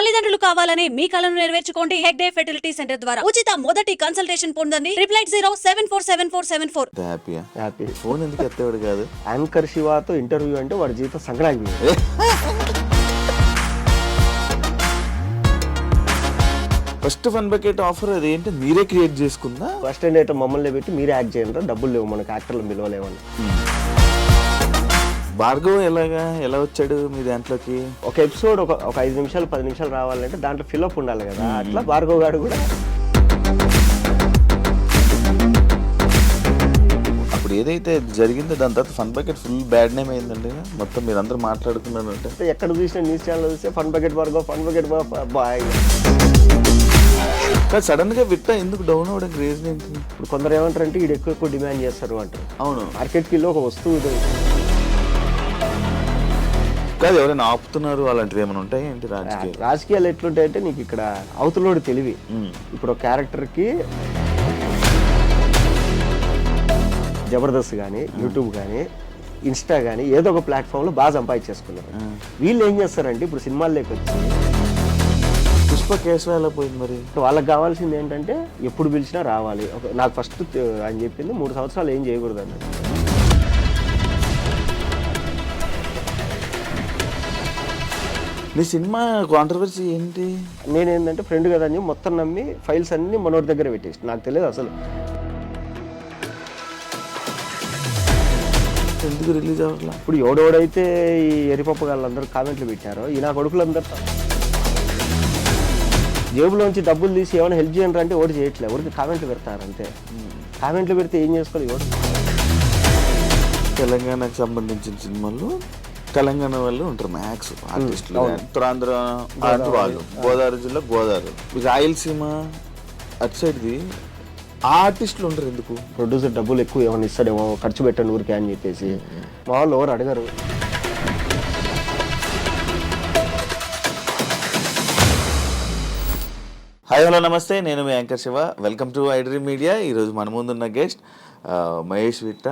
తల్లిదండ్రులు కావాలని మీ కలను నెరవేర్చుకోండి హెగ్డే ఫెర్టిలిటీ సెంటర్ ద్వారా ఉచిత మొదటి కన్సల్టేషన్ పొందండి 88074747474. హ్యాపీయా? హ్యాపీ. ఫోన్ ఎందుకు ఎత్తేవాడు కాదు? యాంకర్ శివాతో ఇంటర్వ్యూ అంటే వాడి జీవితం Sankranti. First fun bucket offer అది ఏంటి, మీరే క్రియేట్ చేసుకుందా? ఫస్ట్ అండ్ అయితే మమ్మల్ని పెట్టి మీరే యాక్ట్ చేయండి, డబ్బులు లేవు మనకి, యాక్టర్లు పిలవలేమని. భార్గవ్ ఎలా వచ్చాడు మీ దాంట్లోకి? ఒక ఎపిసోడ్ ఒక 5 నిమిషాలు 10 నిమిషాలు రావాలంటే దాంట్లో ఫిల్అప్ ఉండాలి కదా, అట్లా భార్గవ్ గారు కూడా. అప్పుడు ఏదైతే జరిగిందో దాని తర్వాత Fun Bucket full bad name అయిందండి మొత్తం, మీరు అందరూ మాట్లాడుకున్నారు అంటే. ఎక్కడ చూసినా న్యూస్ ఛానల్ చూస్తే Fun Bucket Bhargav, Fun Bucket boy. కానీ సడన్ గా విట్ట ఎందుకు డౌన్ అవ్వడం రీజన్ ఏంటి? ఇప్పుడు కొందరు ఏమంటారంటే వీడు ఎక్కువ డిమాండ్ చేస్తారు అంటారు. అవును, మార్కెట్కి వెళ్ళి ఒక వస్తువు ఇది. కాదు, ఎవరైనా ఆపుతున్నారు అలాంటివి ఏమైనా ఉంటాయి ఏంటి? రాజకీయాలు ఎట్లుంటాయంటే నీకు ఇక్కడ అవతలోడు తెలివి. ఇప్పుడు ఒక క్యారెక్టర్కి జబర్దస్త్ కానీ, యూట్యూబ్ కానీ, ఇన్స్టా కానీ ఏదో ఒక ప్లాట్ఫామ్లో బాగా సంపాదించేసుకున్నారు. వీళ్ళు ఏం చేస్తారంటే ఇప్పుడు సినిమాల్లోకి వచ్చి పుష్ప కేసు ఎలా పోయింది మరి? వాళ్ళకి కావాల్సింది ఏంటంటే ఎప్పుడు పిలిచినా రావాలి. నాకు ఫస్ట్ ఆయన చెప్పింది 3 సంవత్సరాలు ఏం చేయకూడదు అన్నది. నీ సినిమా కాంట్రవర్సీ ఏంటి? నేనేంటంటే ఫ్రెండ్ కదా అని మొత్తం నమ్మి ఫైల్స్ అన్ని మనోడి దగ్గర పెట్టేసి, నాకు తెలియదు అసలు ఎందుకు రిలీజ్ అవ్వట్లా. ఇప్పుడు ఎవడెవడైతే ఈ ఎరిపప్ప వాళ్ళందరూ కామెంట్లు పెట్టారో ఈ నా కొడుకులందరూ జేబులోంచి డబ్బులు తీసి ఏమైనా హెల్ప్ చేయండి అంటే ఓటు చేయట్లేదు, ఎవరికి కామెంట్లు పెడతారు అంతే. కామెంట్లు పెడితే ఏం చేసుకోవాలి ఎవరు? తెలంగాణకు సంబంధించిన సినిమాల్లో తెలంగాణ వాళ్ళు ఉంటారు మ్యాక్స్ ఆర్టిస్టులు. ఉత్తరాంధ్ర వాళ్ళు, గోదావరి జిల్లా గోదావరి, రాయలసీమ అటు సైడ్ది ఆర్టిస్టులు ఉంటారు. ఎందుకు? ప్రొడ్యూసర్ డబ్బులు ఎక్కువ ఏమైనా ఇస్తాడేమో, ఖర్చు పెట్టండి ఊరికే అని చెప్పేసి మా వాళ్ళు ఎవరు అడగరు. హాయ్ హలో నమస్తే, నేను మీ anchor Shiva. Welcome to iDream media. ఈరోజు మన ముందున్న గెస్ట్ మహేష్ విట్ట.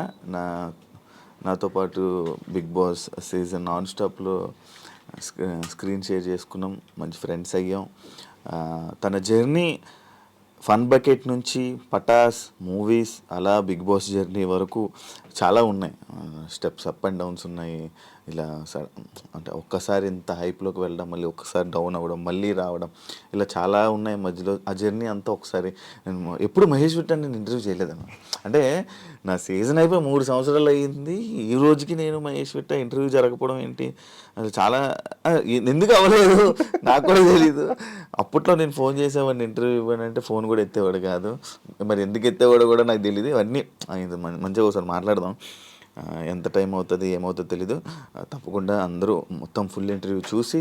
నాతో పాటు బిగ్ బాస్ సీజన్ నాన్ స్టాప్లో స్క్రీన్ షేర్ చేసుకున్నాం, మంచి ఫ్రెండ్స్ అయ్యాం. తన జర్నీ ఫన్ బకెట్ నుంచి పటాస్ మూవీస్ అలా బిగ్ బాస్ జర్నీ వరకు చాలా ఉన్నాయి. స్టెప్స్ అప్ అండ్ డౌన్స్ ఉన్నాయి. ఇలా అంటే ఒక్కసారి ఇంత హైప్లోకి వెళ్ళడం, మళ్ళీ ఒక్కసారి డౌన్ అవ్వడం, మళ్ళీ రావడం, ఇలా చాలా ఉన్నాయి మధ్యలో. ఆ జర్నీ అంతా ఒకసారి నేను ఎప్పుడు మహేష్ విట్ట నేను ఇంటర్వ్యూ చేయలేదన్న. అంటే నా సీజన్ అయిపోయి 3 సంవత్సరాలు అయ్యింది, ఈ రోజుకి నేను మహేష్ విట్ట ఇంటర్వ్యూ జరగకపోవడం ఏంటి అది చాలా ఎందుకు అవ్వలేదు నాకు కూడా తెలీదు. అప్పట్లో నేను ఫోన్ చేసేవాడిని ఇంటర్వ్యూ ఇవ్వనంటే ఫోన్ కూడా ఎత్తేవాడు కాదు, మరి ఎందుకు ఎత్తేవాడు కూడా నాకు తెలియదు. ఇవన్నీ మంచిగా ఒకసారి మాట్లాడదాం. ఎంత టైం అవుతుంది ఏమవుతుందో తెలీదు. తప్పకుండా అందరూ మొత్తం ఫుల్ ఇంటర్వ్యూ చూసి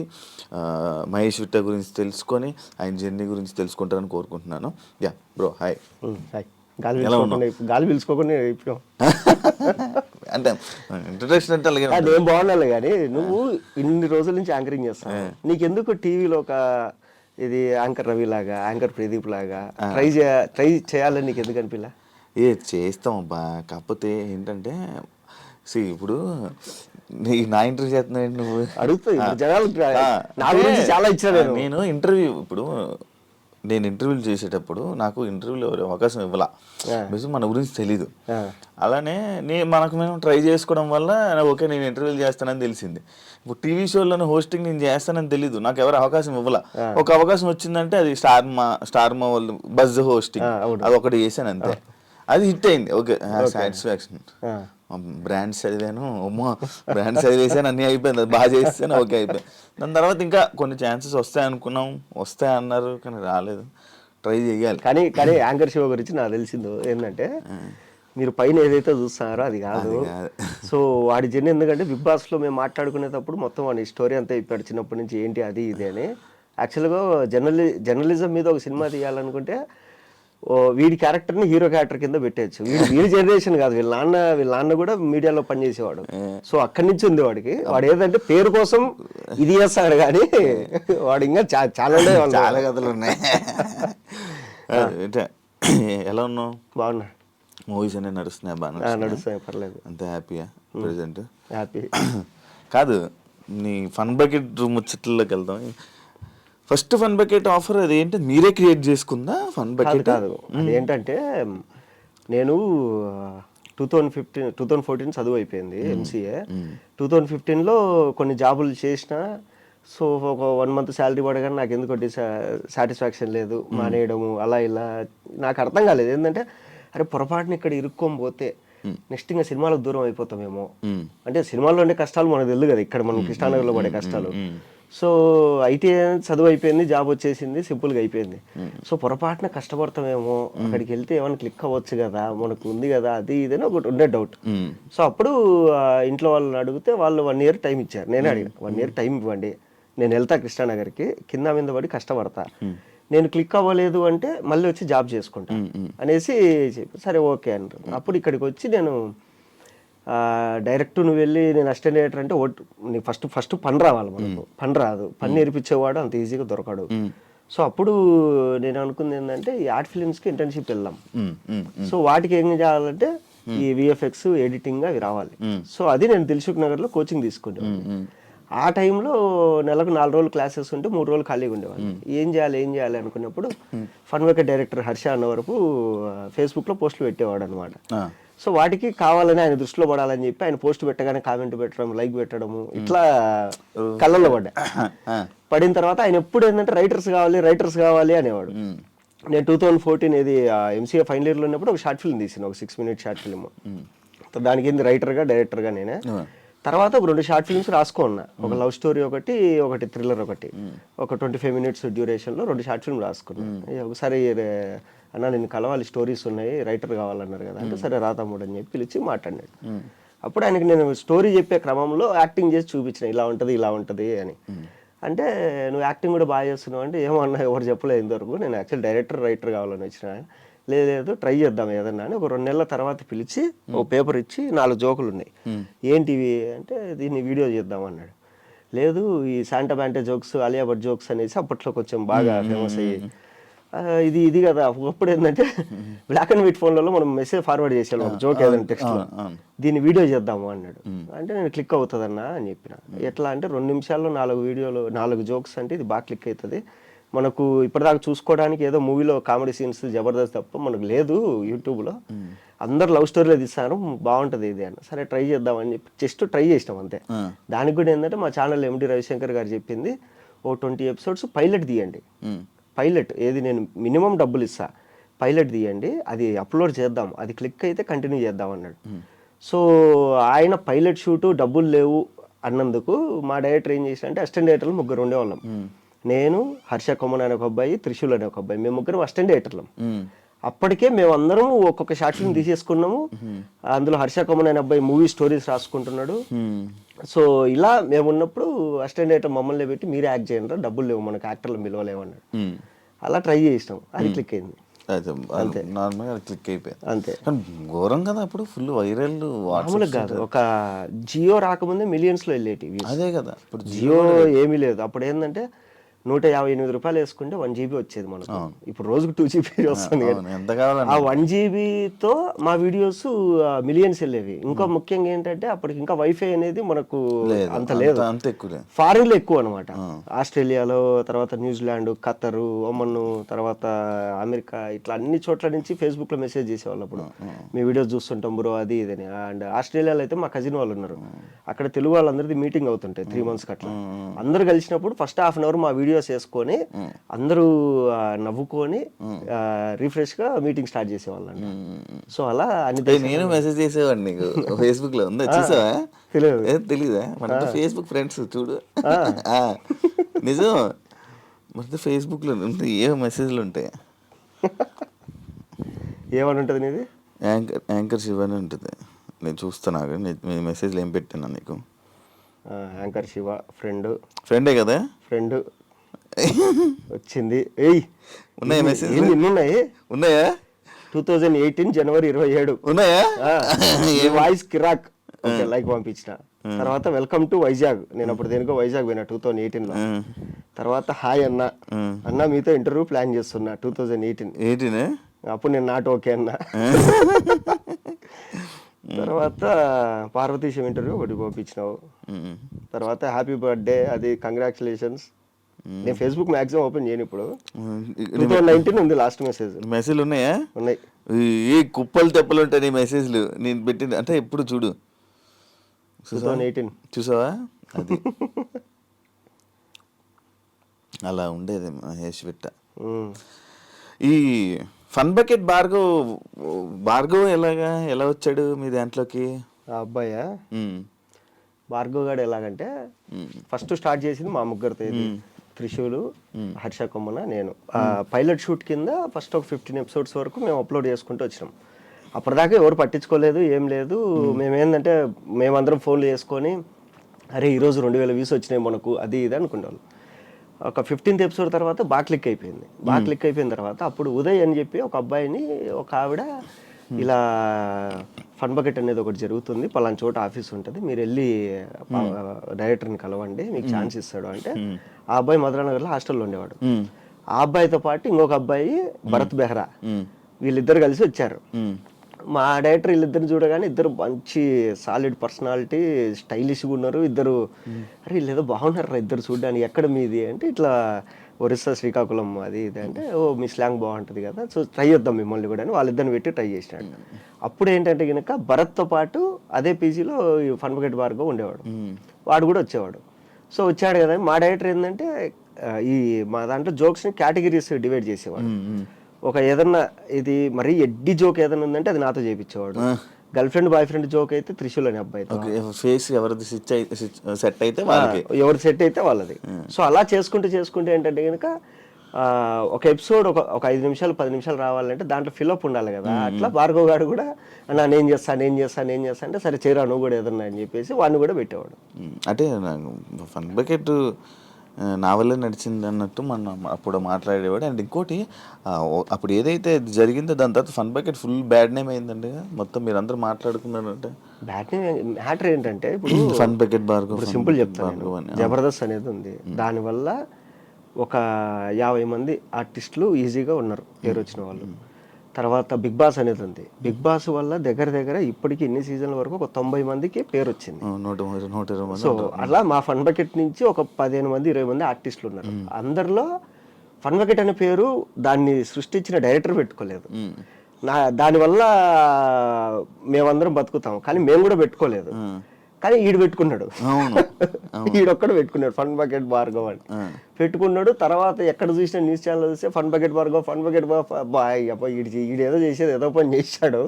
మహేష్ విట్ట గురించి తెలుసుకొని ఆయన జర్నీ గురించి తెలుసుకుంటారని కోరుకుంటున్నాను. Yeah bro, hi. గాలి పిలుచుకోకుండా అంటే ఇంట్రడక్షన్ అంటే అలాగే నేను బాగున్నాను. కానీ నువ్వు ఇన్ని రోజుల నుంచి యాంకరింగ్ చేస్తావు, నీకెందుకు టీవీలో ఒక ఇది యాంకర్ రవి లాగా, యాంకర్ ప్రదీప్ లాగా ట్రై చేయాలని నీకు ఎందుకు అనిపిలా? చేస్తాం అబ్బా, కాకపోతే ఏంటంటే ఇప్పుడు నా ఇంటర్వ్యూ చేస్తున్నావు నువ్వు అడుగుతావు జనాలు. చాలా ఇచ్చాను నేను ఇంటర్వ్యూ. ఇప్పుడు నేను ఇంటర్వ్యూలు చేసేటప్పుడు నాకు ఇంటర్వ్యూలో అవకాశం ఇవ్వాల, బికాజ్ మన గురించి తెలీదు. అలానే మనకు మేము ట్రై చేసుకోవడం వల్ల ఓకే నేను ఇంటర్వ్యూలు చేస్తానని తెలిసింది. ఇప్పుడు టీవీ షోలను హోస్టింగ్ నేను చేస్తానని తెలీదు, నాకు ఎవరు అవకాశం ఇవ్వాల. ఒక అవకాశం వచ్చిందంటే అది స్టార్ మా వాళ్ళు బజ్ హోస్టింగ్ అది ఒకటి చేశాను అంతే, అది హిట్ అయింది. Okay, satisfaction. బ్రాండ్స్ చదివాను, బ్రాండ్స్ చదివేసాను, అన్నీ అయిపోయింది, అది బాగా చేస్తాను, ఓకే అయిపోయింది. దాని తర్వాత ఇంకా కొన్ని ఛాన్సెస్ వస్తాయనుకున్నాం, వస్తాయన్నారు కానీ రాలేదు. ట్రై చేయాలి. కానీ యాంకర్ షో గురించి నాకు తెలిసిందో ఏంటంటే మీరు పైన ఏదైతే చూస్తున్నారో అది కాదు. సో వాడి జర్నీ ఎందుకంటే బిగ్ బాస్లో మేము మాట్లాడుకునేటప్పుడు మొత్తం వాడి స్టోరీ అంతా ఇప్పాడు, చిన్నప్పటి నుంచి ఏంటి అది ఇది అని. యాక్చువల్గా జర్నలిజం మీద ఒక సినిమా తీయాలనుకుంటే వీడి క్యారెక్టర్ని హీరో క్యారెక్టర్ కింద పెట్టేయచ్చు. వీడి జనరేషన్ కాదు, వీళ్ళ నాన్న కూడా మీడియాలో పనిచేసేవాడు. సో అక్కడి నుంచి ఉంది వాడికి. వాడు ఏదంటే పేరు కోసం ఇది చేస్తాడు కానీ వాడు ఇంకా చాలా కథలు ఉన్నాయి. ఎలా ఉన్నావు? బాగున్నా. మూవీస్ అన్నీ నడుస్తున్నాయి? బాగా నడుస్తాయి, పర్లేదు. అంతే హ్యాపీయా? Present happy. కాదు, నీ ఫన్ బకెట్ ముచ్చట్లోకి వెళ్దాం. ఫస్ట్ ఫన్ బకెట్ ఆఫర్ అది ఏంటి, మీరే క్రియేట్ చేసుకుందా ఫన్ కాదు బకెట్? కాదు అదేంటంటే నేను 2014 చదువు అయిపోయింది ఎంసీఏ. 2015లో కొన్ని జాబులు చేసిన. సో ఒక 1 month శాలరీ పడగానే నాకు ఎందుకు సాటిస్ఫాక్షన్ లేదు, మానేయడము అలా ఇలా. నాకు అర్థం కాలేదు ఏంటంటే అరే పొరపాటున ఇక్కడ ఇరుక్కొని పోతే నెక్స్ట్ ఇంకా సినిమాలకు దూరం అయిపోతామేమో. అంటే సినిమాల్లో ఉండే కష్టాలు మనకు తెలియదు కదా, ఇక్కడ మనం కృష్ణానగర్లో పడే కష్టాలు. సో ఐటీ చదువు అయిపోయింది, జాబ్ వచ్చేసింది, సింపుల్గా అయిపోయింది. సో పొరపాటున కష్టపడతామేమో, అక్కడికి వెళ్తే ఏమైనా క్లిక్ అవ్వచ్చు కదా, మనకు ఉంది కదా, అది ఇదని ఒకటి ఉండే డౌట్. సో అప్పుడు ఇంట్లో వాళ్ళని అడిగితే వాళ్ళు 1 year టైం ఇచ్చారు. నేను అడిగిన 1 year టైం ఇవ్వండి, నేను వెళ్తా కృష్ణానగర్కి, కింద మీద పడి కష్టపడతా, నేను క్లిక్ అవ్వలేదు అంటే మళ్ళీ వచ్చి జాబ్ చేసుకుంటా అనేసి చెప్పి సరే ఓకే అంటారు. అప్పుడు ఇక్కడికి వచ్చి నేను డైరెక్ట్ నువ్వు వెళ్ళి నేను అసిస్టెంట్ డైరెక్టర్ అంటే నీకు ఫస్ట్ పని రావాలి, మనకు పని రాదు, పని నేర్పించేవాడు అంత ఈజీగా దొరకడు. సో అప్పుడు నేను అనుకుంది ఏంటంటే ఈ ఆర్ట్ ఫిలిమ్స్కి ఇంటర్న్షిప్ వెళ్దాం. సో వాటికి ఏం చేయాలంటే ఈ విఎఫ్ఎక్స్ ఎడిటింగ్ అవి రావాలి. సో అది నేను దిల్సుఖ్ నగర్లో కోచింగ్ తీసుకునేవాడిని. ఆ టైంలో నెలకు 4 రోజులు క్లాసెస్ ఉంటే 3 రోజులు ఖాళీగా ఉండేవాళ్ళు. ఏం చేయాలి అనుకున్నప్పుడు ఫన్ బకెట్ డైరెక్టర్ హర్ష అన్న వరకు ఫేస్బుక్లో పోస్టులు పెట్టేవాడు అనమాట. సో వాటికి కావాలని ఆయన దృష్టిలో పడాలని చెప్పి ఆయన పోస్ట్ పెట్టగానే కామెంట్ పెట్టడం, లైక్ పెట్టడము, ఇట్లా కళ్ళల్లో పడిన తర్వాత ఆయన ఎప్పుడు ఏంటంటే రైటర్స్ కావాలి అనేవాడు. నేను 2014 ఇది ఎంసీఏ ఫైనల్ ఇయర్లో ఉన్నప్పుడు ఒక షార్ట్ ఫిల్మ్ తీసిన, ఒక 6 minute షార్ట్ ఫిల్మ్. దానికి ఏంది రైటర్గా డైరెక్టర్గా నేనే. తర్వాత ఒక 2 షార్ట్ ఫిల్మ్స్ రాసుకున్నా, ఒక లవ్ స్టోరీ ఒకటి థ్రిల్లర్ ఒక 25 minutes డ్యూరేషన్లో 2 షార్ట్ ఫిల్మ్ రాసుకున్నా. ఒకసారి అన్న నేను కలవాలి, స్టోరీస్ ఉన్నాయి, రైటర్ కావాలన్నారు కదా అంటే సరే రా తమ్ముడు అని చెప్పి పిలిచి మాట్లాడినాడు. అప్పుడు ఆయనకి నేను స్టోరీ చెప్పే క్రమంలో యాక్టింగ్ చేసి చూపించిన, ఇలా ఉంటుంది అని. అంటే నువ్వు యాక్టింగ్ కూడా బాగా చేస్తున్నావు అంటే ఏమన్నా ఎవరు చెప్పలేదు ఇంతవరకు, నేను యాక్చువల్ రైటర్ కావాలని వచ్చిన. లేదు ట్రై చేద్దాం ఏదన్నా అని. ఒక 2 నెలల తర్వాత పిలిచి ఒక పేపర్ ఇచ్చి 4 జోకులు ఉన్నాయి, ఏంటివి అంటే దీన్ని వీడియో చేద్దాం అన్నాడు. లేదు ఈ శాంటా బ్యాంటే జోక్స్, అలియా భట్ జోక్స్ అనేసి అప్పట్లో కొంచెం బాగా ఫేమస్ అయ్యి ఇది కదా. ఒకప్పుడు ఏంటంటే బ్లాక్ అండ్ వైట్ ఫోన్లలో మనం మెసేజ్ ఫార్వర్డ్ చేసాం ఒక జోక్ ఏదైనా టెక్స్ట్లో, దీన్ని వీడియో చేద్దాము అన్నాడు. అంటే నేను క్లిక్ అవుతుందన్నా అని చెప్పిన. ఎట్లా అంటే 2 నిమిషాల్లో 4 జోక్స్ అంటే ఇది బాగా క్లిక్ అవుతుంది, మనకు ఇప్పటిదాకా చూసుకోవడానికి ఏదో మూవీలో కామెడీ సీన్స్ జబర్దస్త్ తప్ప మనకు లేదు యూట్యూబ్లో, అందరు లవ్ స్టోరీలో తీస్తారు, బాగుంటుంది ఇది అని. సరే ట్రై చేద్దామని చెప్పి జస్ట్ ట్రై చేసినాం అంతే. దానికి కూడా ఏంటంటే మా ఛానల్ ఎండి రవిశంకర్ గారు చెప్పింది ఓ 20 episodes పైలట్ తీయండి. పైలట్ ఏది నేను మినిమం డబ్బులు ఇస్తా, పైలట్ తీయండి, అది అప్లోడ్ చేద్దాం, అది క్లిక్ అయితే కంటిన్యూ చేద్దాం అన్నాడు. సో ఆయన పైలట్ షూటు డబ్బులు లేవు అన్నందుకు మా డైరెక్టర్ ఏం చేసిన అంటే అసిస్టెంట్ డైరెక్టర్లు 3 ఉండేవాళ్ళం. నేను, హర్ష కొమ్మన్ అనే ఒక అబ్బాయి, త్రిశూల్ అనే ఒక అబ్బాయి, మేము 3 అసిస్టెంట్ డైరెక్టర్లం. అప్పటికే మేమందరం ఒక్కొక్క షార్ట్ ఫిల్మ్ తీసేసుకున్నాము. అందులో హర్ష కొమ్మన్ అనే అబ్బాయి మూవీ స్టోరీస్ రాసుకుంటున్నాడు. సో ఇలా మేము ఉన్నప్పుడు అసిస్టెంట్ డైరెక్టర్ మమ్మల్ని పెట్టి మీరే యాక్ట్ చేయండి, డబ్బులు లేవు మనకు, యాక్టర్లు పిలవలేమన్నాడు. అలా ట్రై చేసినాం, అది క్లిక్ అయింది అంతే. నార్మల్గా క్లిక్ అయిపోయింది అంతే. ఘోరం కదా అప్పుడు, ఫుల్ వైరల్. మామూలుగా కాదు, ఒక జియో రాకముందే మిలియన్స్లో వెళ్ళేటివి. అదే కదా, ఇప్పుడు జియో ఏమీ లేదు. అప్పుడు ఏంటంటే 158 రూపాయలు వేసుకుంటే 1 GB వచ్చేది మనకు. ఇప్పుడు రోజుకు 2 GB వస్తుంది. ఆ 1 GBతో మా వీడియోస్ మిలియన్స్ వెళ్ళేవి. ఇంకా ముఖ్యంగా ఏంటంటే అప్పటికి ఇంకా వైఫై అనేది మనకు అంత లేదు, ఫారిన్ లో ఎక్కువ అనమాట. ఆస్ట్రేలియాలో, తర్వాత న్యూజిలాండ్, ఖతర్, ఒమన్, తర్వాత అమెరికా, ఇట్లా అన్ని చోట్ల నుంచి ఫేస్బుక్ లో మెసేజ్ చేసేవాళ్ళు. అప్పుడు మీ వీడియోస్ చూస్తుంటాం బ్రో అది ఇదని. అండ్ ఆస్ట్రేలియాలో అయితే మా కజిన్ వాళ్ళు ఉన్నారు, అక్కడ తెలుగు వాళ్ళందరిది మీటింగ్ అవుతుంటాయి 3 months అట్లా. అందరు కలిసినప్పుడు ఫస్ట్ హాఫ్ అన్ అవర్ మా వీడియోస్ వేసుకొని అందరూ నవ్వుకొని రిఫ్రెష్ గా మీటింగ్ స్టార్ట్ చేసేవాళ్ళండి. సో అలా అన్ని నేను మెసేజ్ చేసేవాడిని నీకు ఫేస్బుక్ లో, ఉందా చూసావా? తెలీదా? మన ఫేస్బుక్ ఫ్రెండ్స్ చూడు. నిజం, మన ఫేస్బుక్ లో ఏ మెసేజ్లు ఉంటాయి. ఏమని ఉంటుంది నీది? యాంకర్ శివ అని ఉంటుంది. నేను చూస్తాను, నేను మెసేజ్లు ఏం పెట్టాను నీకు? యాంకర్ శివ ఫ్రెండే కదా, ఫ్రెండ్ వచ్చింది. ఏయ్ ఉన్నాయా మెసేజ్? ఉన్నాయి. ఉన్నాయా? 2018 January 27 ఉన్నాయా? వాయిస్ కిరాక్ లైక్ పంపించిన. తర్వాత వెల్కమ్ టు వైజాగ్, నేను అప్పుడు దేనికో వైజాగ్ పోయినా 2018లో. తర్వాత హాయ్ అన్న మీతో ఇంటర్వ్యూ ప్లాన్ చేస్తున్నా 2018. అప్పుడు నేను నాట్ ఓకే అన్నా. తర్వాత పార్వతీశం ఇంటర్వ్యూ ఒకటి పంపించినావు. తర్వాత హ్యాపీ బర్త్డే, అది కంగ్రాచులేషన్స్ నేను ఫేస్బుక్ మ్యాక్సిమం ఓపెన్ చేయను ఇప్పుడు. 2019 ఉంది లాస్ట్ మెసేజ్. మెసేజ్లు ఉన్నాయా? ఉన్నాయి. ఏ కుప్పలు తెప్పలు ఉంటాయి నీ మెసేజ్లు నేను పెట్టింది అంటే ఎప్పుడు చూడు. 2018 చూసావా? అది అలా ఉండేది మహేష్ విట్ట. ఈ ఫన్ బకెట్ భార్గవ్ ఎలా వచ్చాడు మీ దాంట్లోకి? ఆ అబ్బాయా భార్గవ్ గారు ఎలాగంటే ఫస్ట్ స్టార్ట్ చేసింది మా ముగ్గురితో, త్రిశూలు, హర్ష కొమ్మన, నేను. పైలట్ షూట్ కింద ఫస్ట్ ఒక 15 ఎపిసోడ్స్ వరకు మేము అప్లోడ్ చేసుకుంటూ వచ్చినాం. అప్పటిదాకా ఎవరు పట్టించుకోలేదు, ఏం లేదు. మేమేందంటే మేమందరం ఫోన్లు చేసుకొని అరే ఈరోజు 2000 వ్యూస్ వచ్చినాయి మనకు, అది ఇది అనుకునేవాళ్ళు. ఒక 15th ఎపిసోడ్ తర్వాత బాగా క్లిక్ అయిపోయింది. బాగా క్లిక్ అయిపోయిన తర్వాత అప్పుడు ఉదయ్ అని చెప్పి ఒక అబ్బాయిని, ఒక ఆవిడ ఇలా ఫన్ బకెట్ అనేది ఒకటి జరుగుతుంది, పలానా చోట ఆఫీస్ ఉంటుంది, మీరు వెళ్ళి డైరెక్టర్ని కలవండి, మీకు ఛాన్స్ ఇస్తాడు అంటే, ఆ అబ్బాయి మధురానగర్లో హాస్టల్లో ఉండేవాడు. ఆ అబ్బాయితో పాటు ఇంకొక అబ్బాయి భరత్ బెహ్రా, వీళ్ళిద్దరు కలిసి వచ్చారు. మా డైరెక్టర్ వీళ్ళిద్దరిని చూడగానే ఇద్దరు మంచి సాలిడ్ పర్సనాలిటీ, స్టైలిష్గా ఉన్నారు ఇద్దరు. అరే వీళ్ళు ఏదో బాగున్నారు ఇద్దరు చూడడానికి, ఎక్కడ మీది అంటే ఇట్లా ఒరిస్సా శ్రీకాకుళం అది ఇది అంటే, ఓ మీ స్లాంగ్ బాగుంటుంది కదా, సో ట్రై చేద్దాం మిమ్మల్ని కూడా అని వాళ్ళిద్దరిని పెట్టి ట్రై చేసినాడు. అప్పుడు ఏంటంటే కనుక భరత్తో పాటు అదే పీజీలో ఫన్ బకెట్ భార్గవ్ ఉండేవాడు, వాడు కూడా వచ్చేవాడు. సో వచ్చాడు కదా, మా డైరెక్టర్ ఏంటంటే మా దాంట్లో జోక్స్ని కేటగిరీస్ డివైడ్ చేసేవాడు. ఒక ఏదన్నా ఇది మరీ ఎడ్డి జోక్ ఏదైనా ఉందంటే అది నాతో చేయించేవాడు. Girlfriend boyfriend joke అయితే త్రిశూల్ అనే అబ్బాయితో, ఫేస్ ఎవరిది సెట్ అయితే ఎవరు సెట్ అయితే వాళ్ళది. సో అలా చేసుకుంటే ఏంటంటే కనుక ఒక ఎపిసోడ్ ఒక 5 నిమిషాలు 10 నిమిషాలు రావాలంటే దాంట్లో ఫిలప్ ఉండాలి కదా. అట్లా భార్గవ్ గారు కూడా నేను చేస్తాను అంటే సరే చేరా నువ్వు కూడా ఏదన్నా అని చెప్పేసి వాడిని కూడా పెట్టేవాడు. అంటే ఫన్ బకెట్ నా వల్లే నడిచింది అన్నట్టు మనం అప్పుడు మాట్లాడేవాడు. అండ్ ఇంకోటి అప్పుడు ఏదైతే జరిగిందో దాని తర్వాత Fun Bucket full bad name అయిందండి మొత్తం, మీరు అందరూ మాట్లాడుకున్నారంటే. బ్యాడ్ నేమ్ మ్యాటర్ ఏంటంటే ఇప్పుడు ఫన్ బకెట్ భార్గవ్, సింపుల్ చెప్తాను, జబర్దస్త్ అనేది ఉంది, దానివల్ల ఒక 50 మంది ఆర్టిస్టులు ఈజీగా ఉన్నారు పేరు వచ్చిన వాళ్ళు. తర్వాత బిగ్ బాస్ అనేది ఉంది, బిగ్ బాస్ వల్ల దగ్గర ఇప్పటికి ఇన్ని సీజన్ల వరకు ఒక 90 మందికి పేరు వచ్చింది. 120 మంది. సో అలా మా ఫన్ బకెట్ నుంచి ఒక 15 మంది 20 మంది ఆర్టిస్టులు ఉన్నారు. అందరిలో ఫన్ బకెట్ అనే పేరు దాన్ని సృష్టించిన డైరెక్టర్ పెట్టుకోలేదు. దానివల్ల మేమందరం బతుకుతాం, కానీ మేము కూడా పెట్టుకోలేదు. కానీ ఈడు పెట్టుకున్నాడు, ఈడొక్కడు పెట్టుకున్నాడు ఫన్ బకెట్ భార్గవ్ అని పెట్టుకున్నాడు. తర్వాత ఎక్కడ చూసినా న్యూస్ ఛానల్ చూస్తే ఫన్ బకెట్ భార్గవ్ ఈడేదో చేసేది ఏదో పని చేశాడు,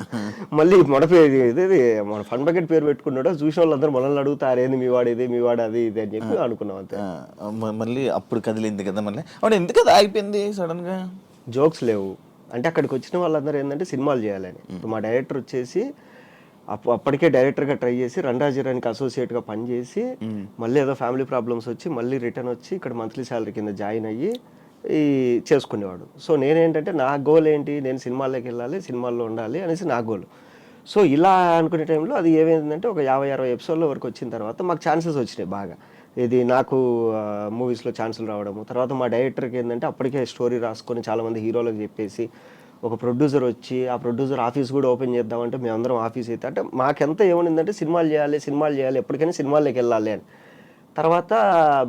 మళ్ళీ మన ఫన్ బకెట్ పేరు పెట్టుకున్నాడు. చూసిన వాళ్ళందరూ మనల్ని అడుగుతారు ఏంది మీ వాడు ఇది మీ వాడు అది ఇది అని చెప్పి అనుకున్నాం అంతే. మళ్ళీ అప్పుడు కదిలింది కదా మళ్ళీ, అవును ఎందుకు అది ఆగిపోయింది సడన్ గా? జోక్స్ లేవు అంటే అక్కడికి వచ్చిన వాళ్ళందరూ ఏంటంటే సినిమాలు చేయాలని. మా డైరెక్టర్ వచ్చేసి అప్పటికే డైరెక్టర్గా ట్రై చేసి రణరాజీరానికి అసోసియేట్గా పనిచేసి మళ్ళీ ఏదో ఫ్యామిలీ ప్రాబ్లమ్స్ వచ్చి మళ్ళీ రిటర్న్ వచ్చి ఇక్కడ మంత్లీ శాలరీ కింద జాయిన్ అయ్యి చేసుకునేవాడు. సో నేనేంటంటే నా గోల్ ఏంటి, నేను సినిమాల్లోకి వెళ్ళాలి, సినిమాల్లో ఉండాలి అనేసి నా గోల్. సో ఇలా అనుకునే టైంలో అది ఏమైందంటే ఒక 50-60 ఎపిసోడ్ల వరకు వచ్చిన తర్వాత మాకు ఛాన్సెస్ వచ్చినాయి బాగా. ఇది నాకు మూవీస్లో ఛాన్సులు రావడము. తర్వాత మా డైరెక్టర్కి ఏంటంటే అప్పటికే స్టోరీ రాసుకొని చాలామంది హీరోలకు చెప్పేసి ఒక ప్రొడ్యూసర్ వచ్చి ఆ ప్రొడ్యూసర్ ఆఫీస్ కూడా ఓపెన్ చేద్దామంటే మేమందరం ఆఫీస్ అయితే అంటే మాకెంత ఏమనిందంటే సినిమాలు చేయాలి ఎప్పటికైనా సినిమాల్లోకి వెళ్ళాలి అని. తర్వాత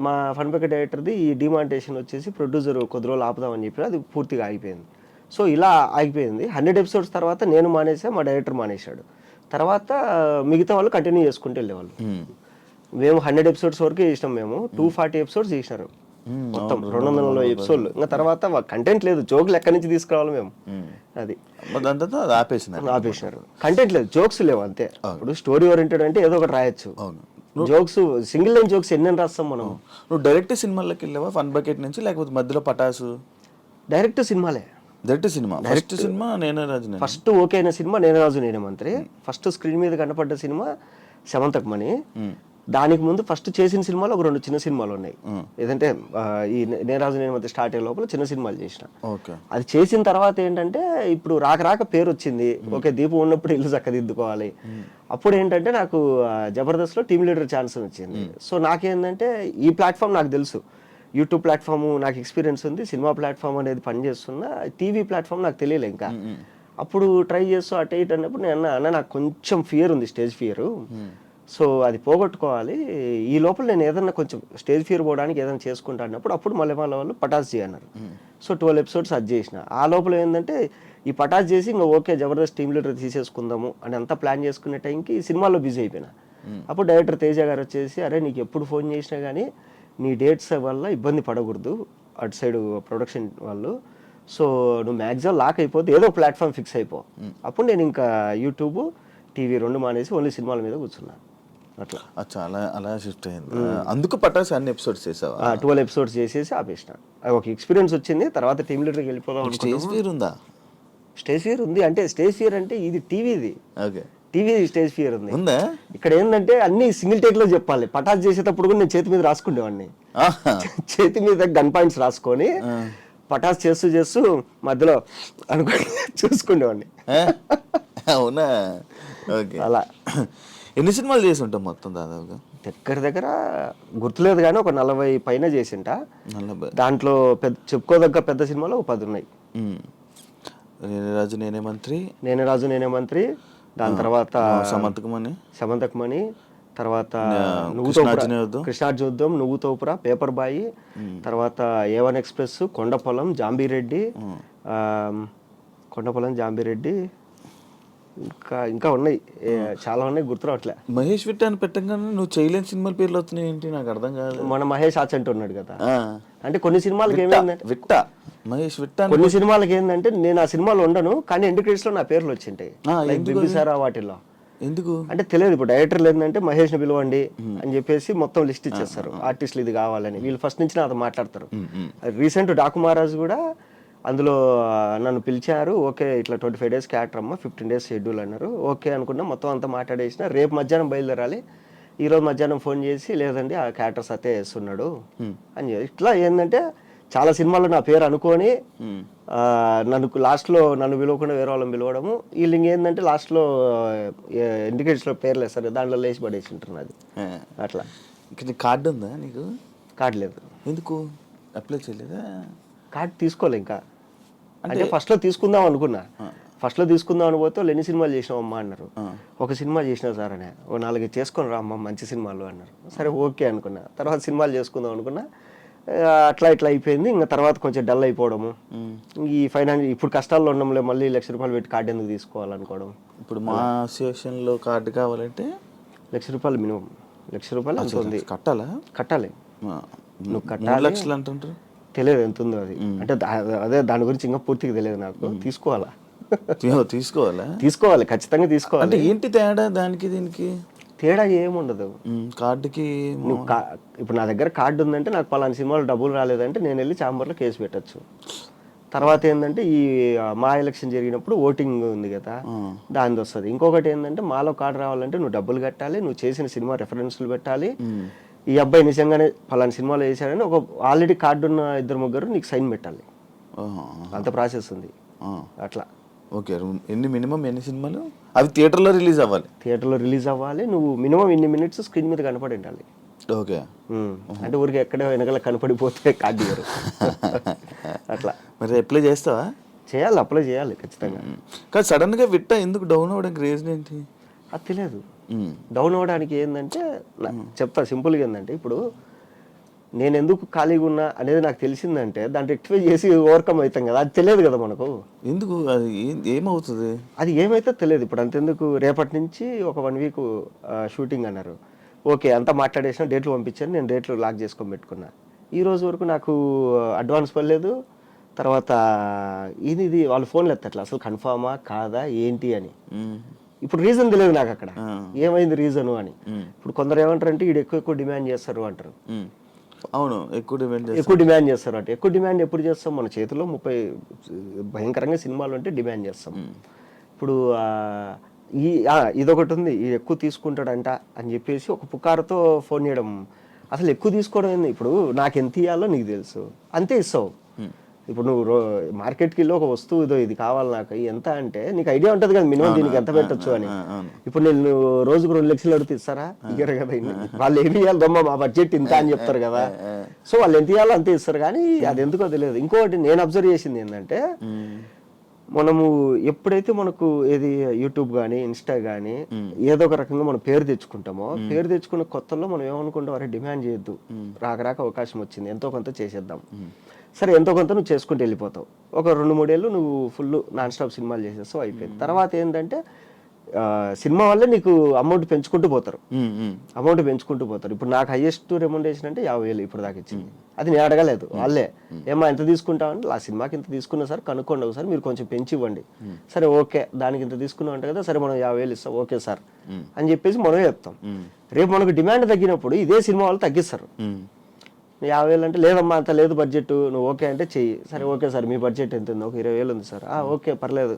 మా ఫన్ బకెట్ డైరెక్టర్ది ఈ డిమాంటేషన్ వచ్చేసి ప్రొడ్యూసర్ కొద్ది రోజులు ఆపుదామని చెప్పి అది పూర్తిగా ఆగిపోయింది. సో ఇలా ఆగిపోయింది. 100 ఎపిసోడ్స్ తర్వాత నేను మానేసా, మా డైరెక్టర్ మానేశాడు. తర్వాత మిగతా వాళ్ళు కంటిన్యూ చేసుకుంటూ వెళ్ళేవాళ్ళు. మేము 100 ఎపిసోడ్స్ వరకు చేసినాం, మేము 240 ఎపిసోడ్స్ చేసినారు మొత్తం 240 ఎపిసోడ్లు. ఇంకా తర్వాత కంటెంట్ లేదు, జోకులు ఎక్కడి నుంచి తీసుకురావాలి మేము, అది ఆపేసినారు. కంటెంట్ లేదు, జోక్స్ లేవు అంతే. ఇప్పుడు స్టోరీ ఓరియంటెడ్ అంటే ఏదో ఒకటి రాయొచ్చు, జోక్స్ సింగిల్ లైన్ జోక్స్ ఎన్ని రాస్తాం మనం. నువ్వు డైరెక్ట్ సినిమాల్లోకి వెళ్ళావా ఫన్ బకెట్ నుంచి, లేకపోతే మధ్యలో పటాసు? డైరెక్ట్ సినిమాలే. ఫస్ట్ సినిమా నేనే రాజు, ఫస్ట్ ఓకే అయిన సినిమా నేనే రాజు నేనే మంత్రి. ఫస్ట్ స్క్రీన్ మీద కనపడ్డ సినిమా సెమంతక్ మణి. దానికి ముందు ఫస్ట్ చేసిన సినిమాలు ఒక 2 చిన్న సినిమాలు ఉన్నాయి. ఏదంటే ఈ నేరాజు నేను మధ్య స్టార్ట్ అయ్యే లోపల చిన్న సినిమాలు చేసిన. అది చేసిన తర్వాత ఏంటంటే ఇప్పుడు రాక పేరు వచ్చింది. ఓకే దీపు ఉన్నప్పుడు ఇల్లు చక్కదిద్దుకోవాలి. అప్పుడు ఏంటంటే నాకు జబర్దస్త్లో టీమ్ లీడర్ ఛాన్స్ వచ్చింది. సో నాకేంటంటే ఈ ప్లాట్ఫామ్ నాకు తెలుసు, యూట్యూబ్ ప్లాట్ఫామ్ నాకు ఎక్స్పీరియన్స్ ఉంది, సినిమా ప్లాట్ఫామ్ అనేది పనిచేస్తున్నా, టీవీ ప్లాట్ఫామ్ నాకు తెలియలే ఇంకా. అప్పుడు ట్రై చేస్తూ అటు ఇటు అన్నప్పుడు నేను అన్న నాకు కొంచెం ఫియర్ ఉంది, స్టేజ్ ఫియర్. సో అది పోగొట్టుకోవాలి. ఈ లోపల నేను ఏదన్నా కొంచెం స్టేజ్ ఫియర్ పోవడానికి ఏదైనా చేసుకుంటా అన్నప్పుడు అప్పుడు మళ్ళీ వాళ్ళు పటాస్ చేయన్నారు. సో 12 ఎపిసోడ్స్ అది చేసిన. ఆ లోపల ఏంటంటే ఈ పటాస్ చేసి ఇంకా ఓకే జబర్దస్త్ టీమ్ లీడర్ తీసేసుకుందాము అని అంతా ప్లాన్ చేసుకునే టైంకి సినిమాలో బిజీ అయిపోయినా. అప్పుడు డైరెక్టర్ తేజ గారు వచ్చేసి అరే నీకు ఎప్పుడు ఫోన్ చేసినా కానీ నీ డేట్స్ వల్ల ఇబ్బంది పడకూడదు అటు సైడ్ ప్రొడక్షన్ వాళ్ళు. సో నువ్వు మ్యాక్సిమం లాక్ అయిపోతే ఏదో ప్లాట్ఫామ్ ఫిక్స్ అయిపో. అప్పుడు నేను ఇంకా యూట్యూబ్ టీవీ 2 మానేసి ఓన్లీ సినిమాల మీద కూర్చున్నా. అట్లా చాలా అలా షిఫ్ట్ అయింది. అందుకు పటాస్ అన్ని ఎపిసోడ్స్ చేసావా? 12 ఎపిసోడ్స్ చేసేసి ఆపేసిన. అది ఒక ఎక్స్పీరియన్స్ వచ్చింది. తర్వాత టీమ్ లీడర్కి వెళ్ళిపోదాం. స్టేజ్ ఫియర్ ఉందా? స్టేజ్ ఫియర్ ఉంది. అంటే స్టేజ్ ఫియర్ అంటే ఇది టీవీది. ఓకే, టీవీ స్టేజ్ ఫియర్ ఉంది. ఉందా? ఇక్కడ ఏంటంటే అన్ని సింగిల్ టేక్ లో చెప్పాలి. పటాస్ చేసేటప్పుడు కూడా నేను చేతి మీద రాసుకునేవాడిని. చేతి మీద గన్ పాయింట్స్ రాసుకొని పటాస్ చేస్తూ చేస్తూ మధ్యలో అనుకుని చూసుకునేవాడిని. అవునా? ఓకే. అలా ఎన్ని సినిమాలు చేసి ఉంటాం మొత్తం దాదాపుగా? దగ్గర గుర్తులేదు కానీ ఒక 40 పైన చేసింట. 40. దాంట్లో చెప్పుకోదగ్గ పెద్ద సినిమాలు ఒక 10 ఉన్నాయి. నేనే రాజు నేనే మంత్రి, నేనే రాజు నేనే మంత్రి, దాని తర్వాత సమంతకమణి, తర్వాత కృష్ణార్జున యుద్ధం, నువ్వు తోపురా, పేపర్ బాయి, తర్వాత A1 ఎక్స్ప్రెస్, కొండపొలం, జాంబీరెడ్డి, ఇంకా ఉన్నాయి చాలా ఉన్నాయి, గుర్తురావట్లే. మహేష్ విట్ట అని పెట్టగానే నువ్వు చేయలేని సినిమాల పేర్లు వస్తున్నాయి ఏంటి? నాకు అర్థం కాదు. మన మహేష్ ఆచంట ఉన్నాడు కదా. అంటే కొన్ని సినిమాలకి ఏమైందంటే విట్ట మహేష్ విట్ట, కొన్ని సినిమాలకి ఏంటంటే నేను ఆ సినిమాలో ఉండను కానీ ఎండ్ క్రెడిట్స్ లో నా పేర్లు వచ్చింటాయి. బింబిసారా వాటిల్లో ఎందుకు అంటే తెలియదు. ఇప్పుడు డైరెక్టర్లు ఏంటంటే మహేష్ ని పిలవండి అని చెప్పేసి మొత్తం లిస్ట్ ఇచ్చేస్తారు. ఆర్టిస్టులు ఇది కావాలని వీళ్ళు ఫస్ట్ నుంచి నాతో మాట్లాడతారు. రీసెంట్ డాకు మహారాజ్ కూడా అందులో నన్ను పిలిచారు. ఓకే ఇట్లా 25 days క్యారెక్టర్ అమ్మ, 15 days షెడ్యూల్ అన్నారు. ఓకే అనుకున్నా, మొత్తం అంతా మాట్లాడేసిన. రేపు మధ్యాహ్నం బయలుదేరాలి. ఈరోజు మధ్యాహ్నం ఫోన్ చేసి లేదండి ఆ క్యారెక్టర్స్ అయితే వేస్తున్నాడు అని చెప్పి ఇట్లా ఏంటంటే చాలా సినిమాల్లో నా పేరు అనుకొని లాస్ట్లో నన్ను పిలవకుండా వేరే వాళ్ళని పిలవడము. వీళ్ళు ఇంకేంటంటే లాస్ట్లో ఇండికేటర్స్లో పేర్లు వేస్తారు, దాంట్లో లేచి పడేసి ఉంటారు. అది అట్లా. కార్డు ఉందా నీకు? కార్డు లేదు. ఎందుకు అప్లై చేయలేదా? కార్డు తీసుకోలే ఇంకా. అంటే ఫస్ట్లో తీసుకుందాం అనుకున్నా. ఫస్ట్లో తీసుకుందాం అని పోతే వాళ్ళు ఎన్ని సినిమాలు చేసినావు అమ్మా అన్నారు. ఒక సినిమా చేసినా సార్ అని. ఓ 4 చేసుకొని రా అమ్మ మంచి సినిమాలు అన్నారు. సరే ఓకే అనుకున్నా. తర్వాత సినిమాలు చేసుకుందాం అనుకున్నా. అట్లా ఇట్లా అయిపోయింది. ఇంకా తర్వాత కొంచెం డల్ అయిపోవడము. ఈ ఫైనాన్స్ ఇప్పుడు కష్టాల్లో ఉండడంలో మళ్ళీ ₹1,00,000 పెట్టి కార్డు ఎందుకు తీసుకోవాలనుకోవడం. ఇప్పుడు మా అసోసియేషన్లో కార్డు కావాలంటే ₹1,00,000 మినిమం. ₹1,00,000 ఎంత ఉంది కట్టాలి. నువ్వు కట్టాలి. లక్షలు అంటుంటారు, తెలియదు ఎంత ఉందో అది. అంటే అదే దాని గురించి ఇంకా పూర్తిగా తెలియదు నాకు. తీసుకోవాలి ఖచ్చితంగా తీసుకోవాలి. అంటే ఏంటి తేడా దానికి దీనికి? తేడా ఏముండదు. కార్డుకి నువ్వు ఇప్పుడు నా దగ్గర కార్డు ఉందంటే నాకు పలానా సినిమాలో డబ్బులు రాలేదంటే నేను వెళ్ళి ఛాంబర్లో కేసు పెట్టచ్చు. తర్వాత ఏంటంటే ఈ మా ఎలక్షన్ జరిగినప్పుడు ఓటింగ్ ఉంది కదా, దానిది వస్తుంది. ఇంకొకటి ఏంటంటే మాలో కార్డు రావాలంటే నువ్వు డబ్బులు కట్టాలి, నువ్వు చేసిన సినిమా రెఫరెన్స్లు పెట్టాలి. ఈ అబ్బాయి నిజంగానే పలానా సినిమాలో వేసాడని ఒక ఆల్రెడీ కార్డు ఉన్న 2-3 నీకు సైన్ పెట్టాలి. అంత ప్రాసెస్ ఉంది అట్లా. ఓకే. మినిమం ఎన్ని సినిమాలు అవి థియేటర్లో రిలీజ్ అవ్వాలి. నువ్వు మినిమం ఇన్ని మినిట్స్ స్క్రీన్ మీద కనపడి ఉండాలి. ఓకే. అంటే ఊరికి ఎక్కడ వెనకాల కనపడిపోతే కార్డు ఇవ్వరు. అట్లా. మరి అప్లై చేస్తావా? అప్లై చేయాలి ఖచ్చితంగా. కానీ సడన్ గా విట్ట ఎందుకు డౌన్ అవ్వడానికి రీజన్ ఏంటి? అది తెలియదు. డౌన్ అవ్వడానికి ఏంటంటే చెప్తా సింపుల్గా ఏంటంటే ఇప్పుడు నేను ఎందుకు ఖాళీగా ఉన్నా అనేది నాకు తెలిసిందంటే దాన్ని రెక్టిఫై చేసి ఓవర్కమ్ అవుతాం కదా. అది తెలియదు కదా మనకు. ఎందుకు అది ఏమవుతుంది? అది ఏమైతే తెలియదు. ఇప్పుడు అంతెందుకు రేపటి నుంచి ఒక 1 week షూటింగ్ అన్నారు. ఓకే అంతా మాట్లాడేసిన డేట్లు పంపించాను. నేను డేట్లు లాక్ చేసుకొని పెట్టుకున్నా. ఈ రోజు వరకు నాకు అడ్వాన్స్ పడలేదు. తర్వాత ఇది వాళ్ళు ఫోన్లు ఎత్తట్లా అసలు కన్ఫామా కాదా ఏంటి అని. ఇప్పుడు రీజన్ తెలియదు నాకు అక్కడ ఏమైంది రీజను అని. ఇప్పుడు కొందరు ఏమంటారంటే వీడు ఎక్కువ డిమాండ్ చేస్తారు అంటారు. అవును, ఎక్కువ డిమాండ్ చేస్తారు అంటే ఎక్కువ డిమాండ్ ఎప్పుడు చేస్తాం? మన చేతిలో 30 భయంకరంగా సినిమాలు అంటే డిమాండ్ చేస్తాం. ఇప్పుడు ఇదొకటి ఉంది, ఇది ఎక్కువ తీసుకుంటాడంట అని చెప్పేసి ఒక పుకారుతో ఫోన్ చేయడం. అసలు ఎక్కువ తీసుకోవడం ఏంది? ఇప్పుడు నాకు ఎంత ఇవ్వాలో నీకు తెలుసు, అంతే ఇస్తావు. ఇప్పుడు నువ్వు మార్కెట్కి వెళ్ళి ఒక వస్తువు ఇదో ఇది కావాలి నాకు ఎంత అంటే నీకు ఐడియా ఉంటుంది కదా మినిమం దీనికి ఎంత పెట్టచ్చు అని. ఇప్పుడు నేను రోజుకు 2 లక్షలు అడిగితే ఇస్తారా? ఇయ్యరు కదా. వాళ్ళు ఏమి ఇవ్వాలి దమ్మ మా బడ్జెట్ ఇంత అని చెప్తారు కదా. సో వాళ్ళు ఎంత ఇవ్వాలో అంతే ఇస్తారు కానీ అది ఎందుకో తెలియదు. ఇంకొకటి నేను అబ్జర్వ్ చేసింది ఏంటంటే మనము ఎప్పుడైతే మనకు ఏది యూట్యూబ్ కానీ ఇన్స్టా కానీ ఏదో ఒక రకంగా మనం పేరు తెచ్చుకుంటామో, పేరు తెచ్చుకున్న కొత్తలో మనం ఏమనుకుంటాం, అరే డిమాండ్ చేయొద్దు, రాక అవకాశం వచ్చింది, ఎంతో కొంత చేసేద్దాం. సరే ఎంతో కొంత నువ్వు చేసుకుంటూ వెళ్ళిపోతావు. ఒక 2-3 ఏళ్ళు నువ్వు ఫుల్ నాన్ స్టాప్ సినిమాలు చేసేస్తావు, అయిపోయింది. తర్వాత ఏంటంటే సినిమా వల్ల నీకు అమౌంట్ పెంచుకుంటూ పోతారు. ఇప్పుడు నాకు హైయెస్ట్ రెమ్యునరేషన్ అంటే 50,000 ఇప్పుడు దాకా ఇచ్చింది. అది నేను అడగలేదు, వాళ్ళే ఏమా ఎంత తీసుకుంటామని, ఆ సినిమాకి ఇంత తీసుకున్నా సార్ కనుక్కోండి ఒకసారి, మీరు కొంచెం పెంచి ఇవ్వండి. సరే ఓకే, దానికి ఇంత తీసుకున్నాం అంటే కదా, సరే మనం 50,000 ఇస్తాం, ఓకే సార్ అని చెప్పేసి మనమే చెప్తాం. రేపు మనకు డిమాండ్ తగ్గినప్పుడు ఇదే సినిమా వాళ్ళు తగ్గిస్తారు. 50,000 అంటే లేదమ్మా అంత లేదు బడ్జెట్, నువ్వు ఓకే అంటే చెయ్యి. సరే ఓకే సార్, మీ బడ్జెట్ ఎంత ఉంది, ఒక 20,000 ఉంది సార్, ఓకే పర్లేదు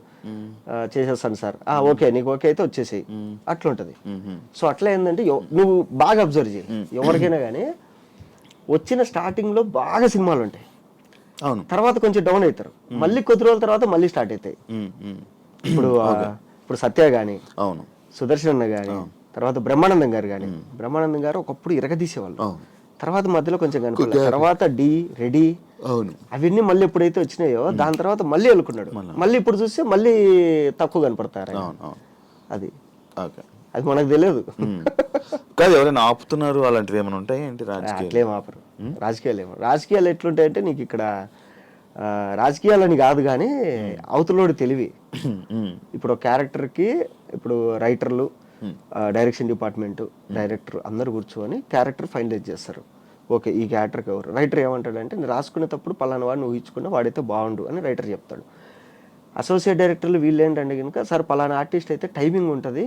చేసేస్తాను సార్, ఓకే నీకు ఓకే అయితే వచ్చేసేయి, అట్లుంటది. సో అట్లా ఏంటంటే నువ్వు బాగా అబ్జర్వ్ చేయి, ఎవరికైనా కానీ వచ్చిన స్టార్టింగ్ లో బాగా సినిమాలు ఉంటాయి, అవును, తర్వాత కొంచెం డౌన్ అవుతారు, మళ్ళీ కొద్ది రోజుల తర్వాత మళ్ళీ స్టార్ట్ అవుతాయి. ఇప్పుడు సత్య గాని, అవును, సుదర్శన్ అన్న గాని, తర్వాత బ్రహ్మానందం గారు కానీ, బ్రహ్మానందం గారు ఒకప్పుడు ఇరగదీసేవాళ్ళు, తర్వాత మధ్యలో కొంచెం కనుకోలేదు, తర్వాత డి రెడీ, అవును, అవన్నీ మళ్ళీ ఎప్పుడైతే వచ్చినాయో దాని తర్వాత మళ్ళీ వెళ్ళుకున్నాడు, మళ్ళీ ఇప్పుడు చూస్తే మళ్ళీ తక్కువ కనపడతారు. అది అది మనకు తెలియదు. కాదు, ఎవరైనా ఆపుతున్నారు అలాంటివి ఏమైనా ఉంటాయి ఏంటి? అట్లేం ఆపరు, రాజకీయాలు ఎట్లుంటాయంటే నీకు ఇక్కడ రాజకీయాలని కాదు కానీ అవతలోడు తెలివి. ఇప్పుడు ఒక క్యారెక్టర్కి ఇప్పుడు రైటర్లు, డైరెక్షన్ డిపార్ట్మెంట్, డైరెక్టర్ అందరు కూర్చొని క్యారెక్టర్ ఫైనలైజ్ చేస్తారు. ఓకే ఈ క్యారెక్టర్కి ఎవరు, రైటర్ ఏమంటాడంటే నేను రాసుకునేటప్పుడు పలానా వాడిని ఊహించుకున్నా, వాడైతే బాగుండు అని రైటర్ చెప్తాడు. అసోసియేట్ డైరెక్టర్లు వీళ్ళు ఏంటంటే కనుక, సార్ పలానా ఆర్టిస్ట్ అయితే టైమింగ్ ఉంటుంది,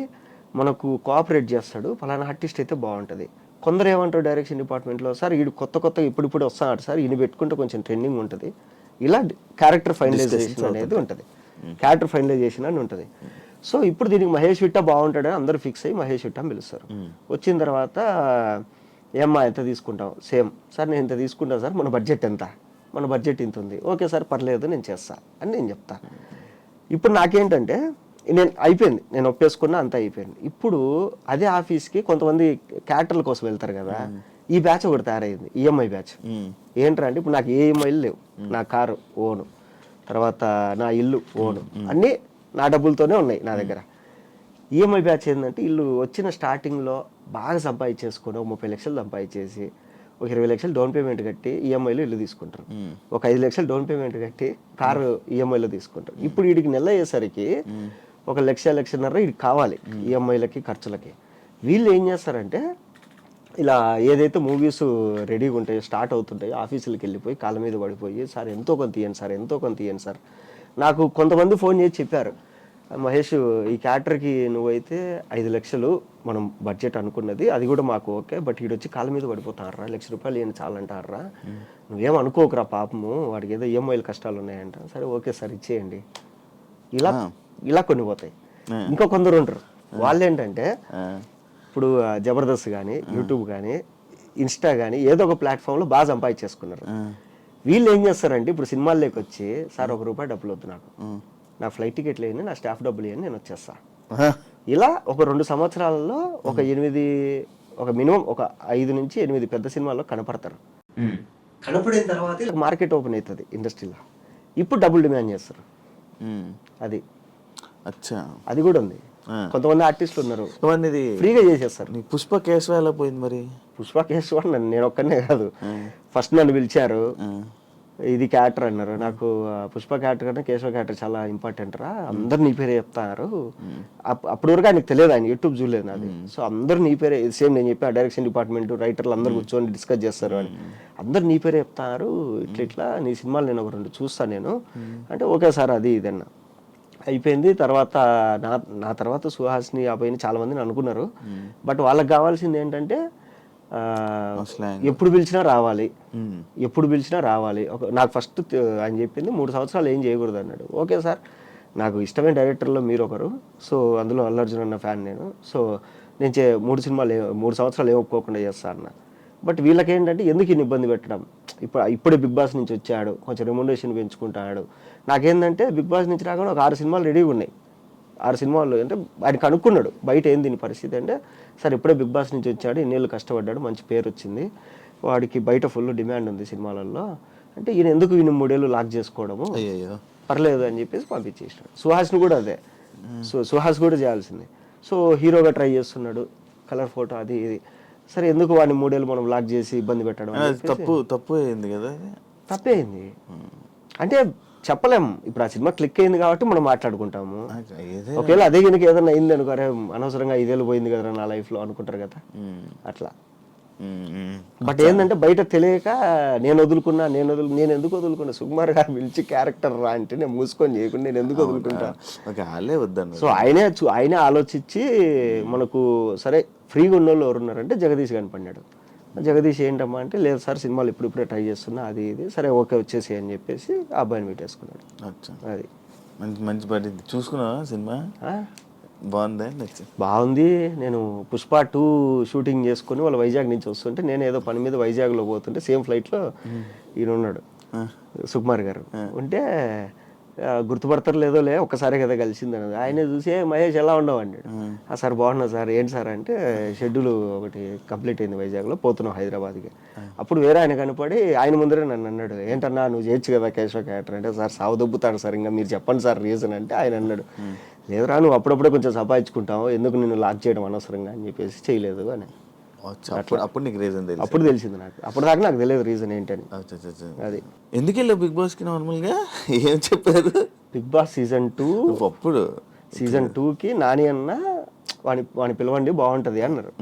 మనకు కోఆపరేట్ చేస్తాడు, పలానా ఆర్టిస్ట్ అయితే బాగుంటుంది. కొందరు ఏమంటారు డైరెక్షన్ డిపార్ట్మెంట్లో, సార్ వీడు కొత్త ఇప్పుడు వస్తాడు సార్, ఈయన పెట్టుకుంటే కొంచెం ట్రెండింగ్ ఉంటుంది. ఇలా క్యారెక్టర్ ఫైనలైజేషన్ అనేది ఉంటుంది, క్యారెక్టర్ ఫైనలైజేషన్ అని ఉంటుంది. సో ఇప్పుడు దీనికి మహేష్ విట్ట బాగుంటాడని అందరూ ఫిక్స్ అయ్యి మహేష్ విట్ట అని పిలుస్తారు. వచ్చిన తర్వాత ఏమ్మా ఎంత తీసుకుంటాం, సేమ్ సార్ నేను ఇంత తీసుకుంటాను సార్, మన బడ్జెట్ ఎంత, మన బడ్జెట్ ఇంత ఉంది, ఓకే సార్ పర్లేదు నేను చేస్తా అని నేను చెప్తా. ఇప్పుడు నాకేంటంటే నేను అయిపోయింది, నేను ఒప్పేసుకున్నా, అంతా అయిపోయింది. ఇప్పుడు అదే ఆఫీస్కి కొంతమంది క్యారెక్టర్ల కోసం వెళ్తారు కదా, ఈ బ్యాచ్ ఒకటి తయారైంది, ఈఎంఐ బ్యాచ్. ఏంటంటే ఇప్పుడు నాకు ఏ ఈఎంఐలు లేవు, నా కారు ఓను, తర్వాత నా ఇల్లు ఓను, అన్నీ నా డబ్బులతోనే ఉన్నాయి నా దగ్గర. ఈఎంఐ బ్యాచ్ ఏంటంటే వీళ్ళు వచ్చిన స్టార్టింగ్లో బాగా సంపాదించేసుకొని ఒక 30 లక్షలు సంపాదించేసి ఒక 20 లక్షలు డౌన్ పేమెంట్ కట్టి ఈఎంఐలో ఇల్లు తీసుకుంటారు, ఒక 5 లక్షలు డౌన్ పేమెంట్ కట్టి కారు ఈఎంఐలో తీసుకుంటారు. ఇప్పుడు వీడికి నెల అయ్యేసరికి 1-1.5 వీడికి కావాలి ఈఎంఐలకి ఖర్చులకి. వీళ్ళు ఏం చేస్తారంటే ఇలా ఏదైతే మూవీస్ రెడీగా ఉంటాయో స్టార్ట్ అవుతుంటాయో ఆఫీసులకు వెళ్ళిపోయి కాళ్ళ మీద పడిపోయి, సార్ ఎంతో కొంత ఇవ్వండి సార్, ఎంతో కొంత ఇవ్వండి సార్. నాకు కొంతమంది ఫోన్ చేసి చెప్పారు, మహేష్ ఈ క్యారెక్టర్కి నువ్వైతే 5 లక్షలు మనం బడ్జెట్ అనుకున్నది, అది కూడా మాకు ఓకే, బట్ వీడొచ్చి కాళ్ళ మీద పడిపోతారా, ₹1,00,000 ఇవ్వండి చాలంటారా, నువ్వేం అనుకోకురా పాపము, వాడికి ఏదో ఈఎంఐలు కష్టాలు ఉన్నాయంట. సరే ఓకే సార్ ఇచ్చేయండి. ఇలా కొన్ని పోతాయి. ఇంకా కొందరు ఉంటారు, వాళ్ళు ఏంటంటే ఇప్పుడు జబర్దస్త్ కానీ యూట్యూబ్ కానీ ఇన్స్టా కానీ ఏదో ఒక ప్లాట్ఫామ్లో బాగా సంపాదించేసుకున్నారు. వీళ్ళు ఏం చేస్తారంటే ఇప్పుడు సినిమాల్లోకి వచ్చి, సార్ ₹1 డబ్బులు వద్దు నాకు ఫ్లైట్ టికెట్లు వేయండి, నా స్టాఫ్ డబ్బులు వేయండి, నేను వచ్చేస్తా. ఇలా ఒక 2 సంవత్సరాలలో ఒక మినిమం ఒక 5 నుంచి 8 పెద్ద సినిమాల్లో కనపడతారు. కనపడిన తర్వాత మార్కెట్ ఓపెన్ అవుతుంది ఇండస్ట్రీలో, ఇప్పుడు డబ్బులు డిమాండ్ చేస్తారు. అది కూడా ఉంది. కొంతమంది ఆర్టిస్టులు ఉన్నారు ఫ్రీగా చేసేస్తారు. పుష్ప కేసు ఎలా పోయింది మరి? పుష్ప కేసు నేను ఒక్కనే కాదు, ఫస్ట్ నన్ను పిలిచారు, ఇది క్యారెక్టర్ అన్నారు. నాకు పుష్ప క్యారెక్టర్ కన్నా కేశవ క్యారెక్టర్ చాలా ఇంపార్టెంట్ రా, అందరు నీ పేరే చెప్తారు. అప్పటి వరకు ఆయనకు తెలియదు, ఆయన యూట్యూబ్ చూడలేదు నాది. సో అందరు నీ పేరే, సేమ్ నేను చెప్పా డైరెక్షన్ డిపార్ట్మెంట్ రైటర్లు అందరు కూర్చొని డిస్కస్ చేస్తారు అని, అందరు నీ పేరే చెప్తారు, ఇట్లా నీ సినిమాలు నేను ఒక 2 చూస్తాను నేను అంటే, ఓకే సార్ అది ఇదన్నా అయిపోయింది. తర్వాత నా తర్వాత సుహాస్ని అబ్బాయిని చాలా మందిని అనుకున్నారు, బట్ వాళ్ళకి కావాల్సింది ఏంటంటే ఎప్పుడు పిలిచినా రావాలి. నాకు ఫస్ట్ ఆయన చెప్పింది 3 సంవత్సరాలు ఏం చేయకూడదు అన్నాడు. ఓకే సార్, నాకు ఇష్టమైన డైరెక్టర్లో మీరు ఒకరు, సో అందులో అల్లు అర్జున్ అన్న ఫ్యాన్ నేను, సో నేను 3 సంవత్సరాలు ఏం ఒప్పుకోకుండా చేస్తా అన్న. బట్ వీళ్ళకి ఏంటంటే ఎందుకు ఇన్ని ఇబ్బంది పెట్టడం, ఇప్పుడే బిగ్ బాస్ నుంచి వచ్చాడు, కొంచెం రెమ్యునరేషన్ పెంచుకుంటాడు. నాకేంటంటే బిగ్ బాస్ నుంచి రాగానే ఒక 6 సినిమాలు రెడీగా ఉన్నాయి. 6 సినిమాలు అంటే ఆయన కనుక్కున్నాడు బయట ఏంది దీని పరిస్థితి అంటే, సార్ ఇప్పుడే బిగ్ బాస్ నుంచి వచ్చాడు, ఇన్నేళ్ళు కష్టపడ్డాడు, మంచి పేరు వచ్చింది, వాడికి బయట ఫుల్ డిమాండ్ ఉంది సినిమాలలో అంటే, ఈయన ఎందుకు 3 ఏళ్ళు లాక్ చేసుకోవడము, పర్లేదు అని చెప్పేసి పంపించేసినాడు. సుహాస్ని కూడా అదే, సో సుహాస్ కూడా చేయాల్సింది. సో హీరోగా ట్రై చేస్తున్నాడు, కలర్ ఫోటో అది ఇది. సరే ఎందుకు వాడిని 3 ఏళ్ళు మనం లాక్ చేసి ఇబ్బంది పెట్టడం అని అది చెప్పేసి తప్పు అయింది కదా అది. తప్పే అయింది. అంటే చెప్పలేం, ఇప్పుడు ఆ సినిమా క్లిక్ అయింది కాబట్టి మనం మాట్లాడుకుంటాము. ఒకవేళ అదే కనుక ఏదైనా అయింది అనుకో, అరే అనవసరంగా 5 ఏళ్ళు పోయింది కదా నా లైఫ్లో అనుకుంటారు కదా అట్లా. బట్ ఏంటంటే బయట తెలియక నేను ఎందుకు వదులుకున్నా, సుకుమార్ గారు పిలిచి క్యారెక్టర్ రా అంటే నేను మూసుకొని చేయకుండా నేను ఎందుకు వదులుకుంటా. సో ఆయనే ఆలోచించి మనకు సరే ఫ్రీగా ఉన్న వాళ్ళు ఎవరు ఉన్నారంటే జగదీష్ కనపడినాడు. జగదీష్ ఏంటమ్మా అంటే లేదు సార్ సినిమాలు ఇప్పుడిప్పుడే ట్రై చేస్తున్నా అది ఇది, సరే ఓకే వచ్చేసి అని చెప్పేసి ఆ అబ్బాయిని పెట్టేసుకున్నాడు. అది మంచి పడింది. చూసుకున్నావా సినిమా? బాగుంది. నేను పుష్ప 2 షూటింగ్ చేసుకుని వాళ్ళు వైజాగ్ నుంచి వస్తుంటే నేను ఏదో పని మీద వైజాగ్లో పోతుంటే సేమ్ ఫ్లైట్లో ఈయన ఉన్నాడు సుకుమార్ గారు ఉంటే, గుర్తుపడతారు లేదో ఒక్కసారి కదా కలిసింది అన్నది. ఆయన చూసి మహేష్ ఎలా ఉండవు అన్నాడు. సార్ బాగున్నా సార్, ఏంటి సార్ అంటే షెడ్యూల్ ఒకటి కంప్లీట్ అయింది వైజాగ్లో, పోతున్నాం హైదరాబాద్కి. అప్పుడు వేరే ఆయన కనపడి ఆయన ముందరే నన్ను అన్నాడు, ఏంటన్నా నువ్వు చేయొచ్చు కదా కేశవ క్యారెక్టర్ అంటే. సార్ సాగు దొబ్బుతాడు సార్, ఇంకా మీరు చెప్పండి సార్ రీజన్ అంటే. ఆయన అన్నాడు లేదురా నువ్వు అప్పుడప్పుడే కొంచెం సంపాదించుకుంటావు, ఎందుకు నిన్ను లాక్ చేయడం అనవసరంగా అని చెప్పేసి చేయలేదు అని. అప్పుడు నీకు రీజన్ తెలియదు? అప్పుడు తెలిసింది నాకు, అప్పుడు దాకా నాకు తెలియదు రీజన్ ఏంటని. అది ఎందుకు వెళ్ళావు బిగ్ బాస్ కి? నార్మల్గా ఏం చెప్పారు? బిగ్ బాస్ సీజన్ 2 అప్పుడు సీజన్ 2కి నాని అన్న వాని పిలవండి బాగుంటుంది అన్నారు.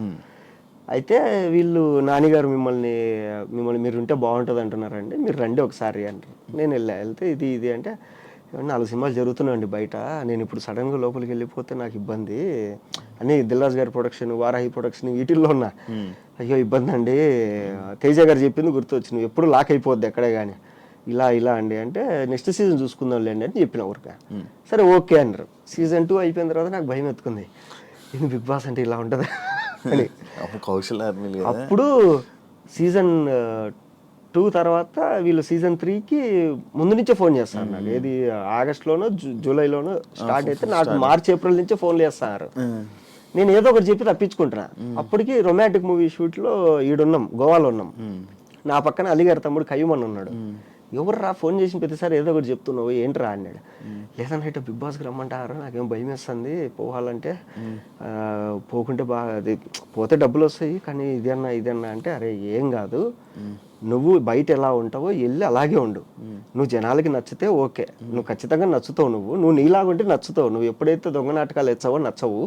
అయితే వీళ్ళు నానిగారు మిమ్మల్ని మీరు ఉంటే బాగుంటుంది అంటున్నారండి, మీరు రండి ఒకసారి అంటారు. నేను వెళ్తే ఇది అంటే 4 సినిమాలు జరుగుతున్నాయండి బయట, నేను ఇప్పుడు సడన్గా లోపలికి వెళ్ళిపోతే నాకు ఇబ్బంది అని దిల్రాజు గారి ప్రొడక్షన్, వారాహి ప్రొడక్షన్ వీటిల్లో ఉన్నా. అయ్యో ఇబ్బంది అండి, తేజ గారు చెప్పింది గుర్తొచ్చింది, ఎప్పుడు లాక్ అయిపోద్ది ఎక్కడే కానీ, ఇలా అండి అంటే నెక్స్ట్ సీజన్ చూసుకుందాంలేండి అని చెప్పిన ఊరిక. సరే ఓకే అన్నారు. సీజన్ 2 అయిపోయిన తర్వాత నాకు భయం ఎత్తుకుంది, ఇది బిగ్ బాస్ అంటే ఇలా ఉంటుంది అని. అప్పుడు సీజన్ 2 తర్వాత వీళ్ళు సీజన్ 3కి ముందు నుంచే ఫోన్ చేస్తారు నాకు. ఏది ఆగస్టులోనో జూలైలోనో స్టార్ట్ అయితే నాకు మార్చ్ ఏప్రిల్ నుంచే ఫోన్లు చేస్తారు. నేను ఏదో ఒకటి చెప్పి తప్పించుకుంటున్నా. అప్పటికి రొమాంటిక్ మూవీ షూట్లో ఈడున్నాం, గోవాలో ఉన్నాం. నా పక్కన అలీగారి తమ్ముడు కయ్యమని ఉన్నాడు. ఎవర్రా ఫోన్ చేసిన ప్రతిసారి ఏదో ఒకటి చెప్తున్నావు ఏంట్రా అన్నాడు. లేదన్నా ఇట్లా బిగ్ బాస్కి రమ్మంటారు, నాకేం భయం వేస్తుంది పోవాలంటే, పోకుంటే బాగా అది పోతే డబ్బులు వస్తాయి కానీ ఇదన్నా అంటే, అరే ఏం కాదు, నువ్వు బయట ఎలా ఉంటావో వెళ్ళి అలాగే ఉండు, నువ్వు జనాలకి నచ్చితే ఓకే, నువ్వు ఖచ్చితంగా నచ్చుతావు, నువ్వు నీలాగుంటే నచ్చుతావు, నువ్వు ఎప్పుడైతే దొంగ నాటకాలు ఎచ్చావో నచ్చవు,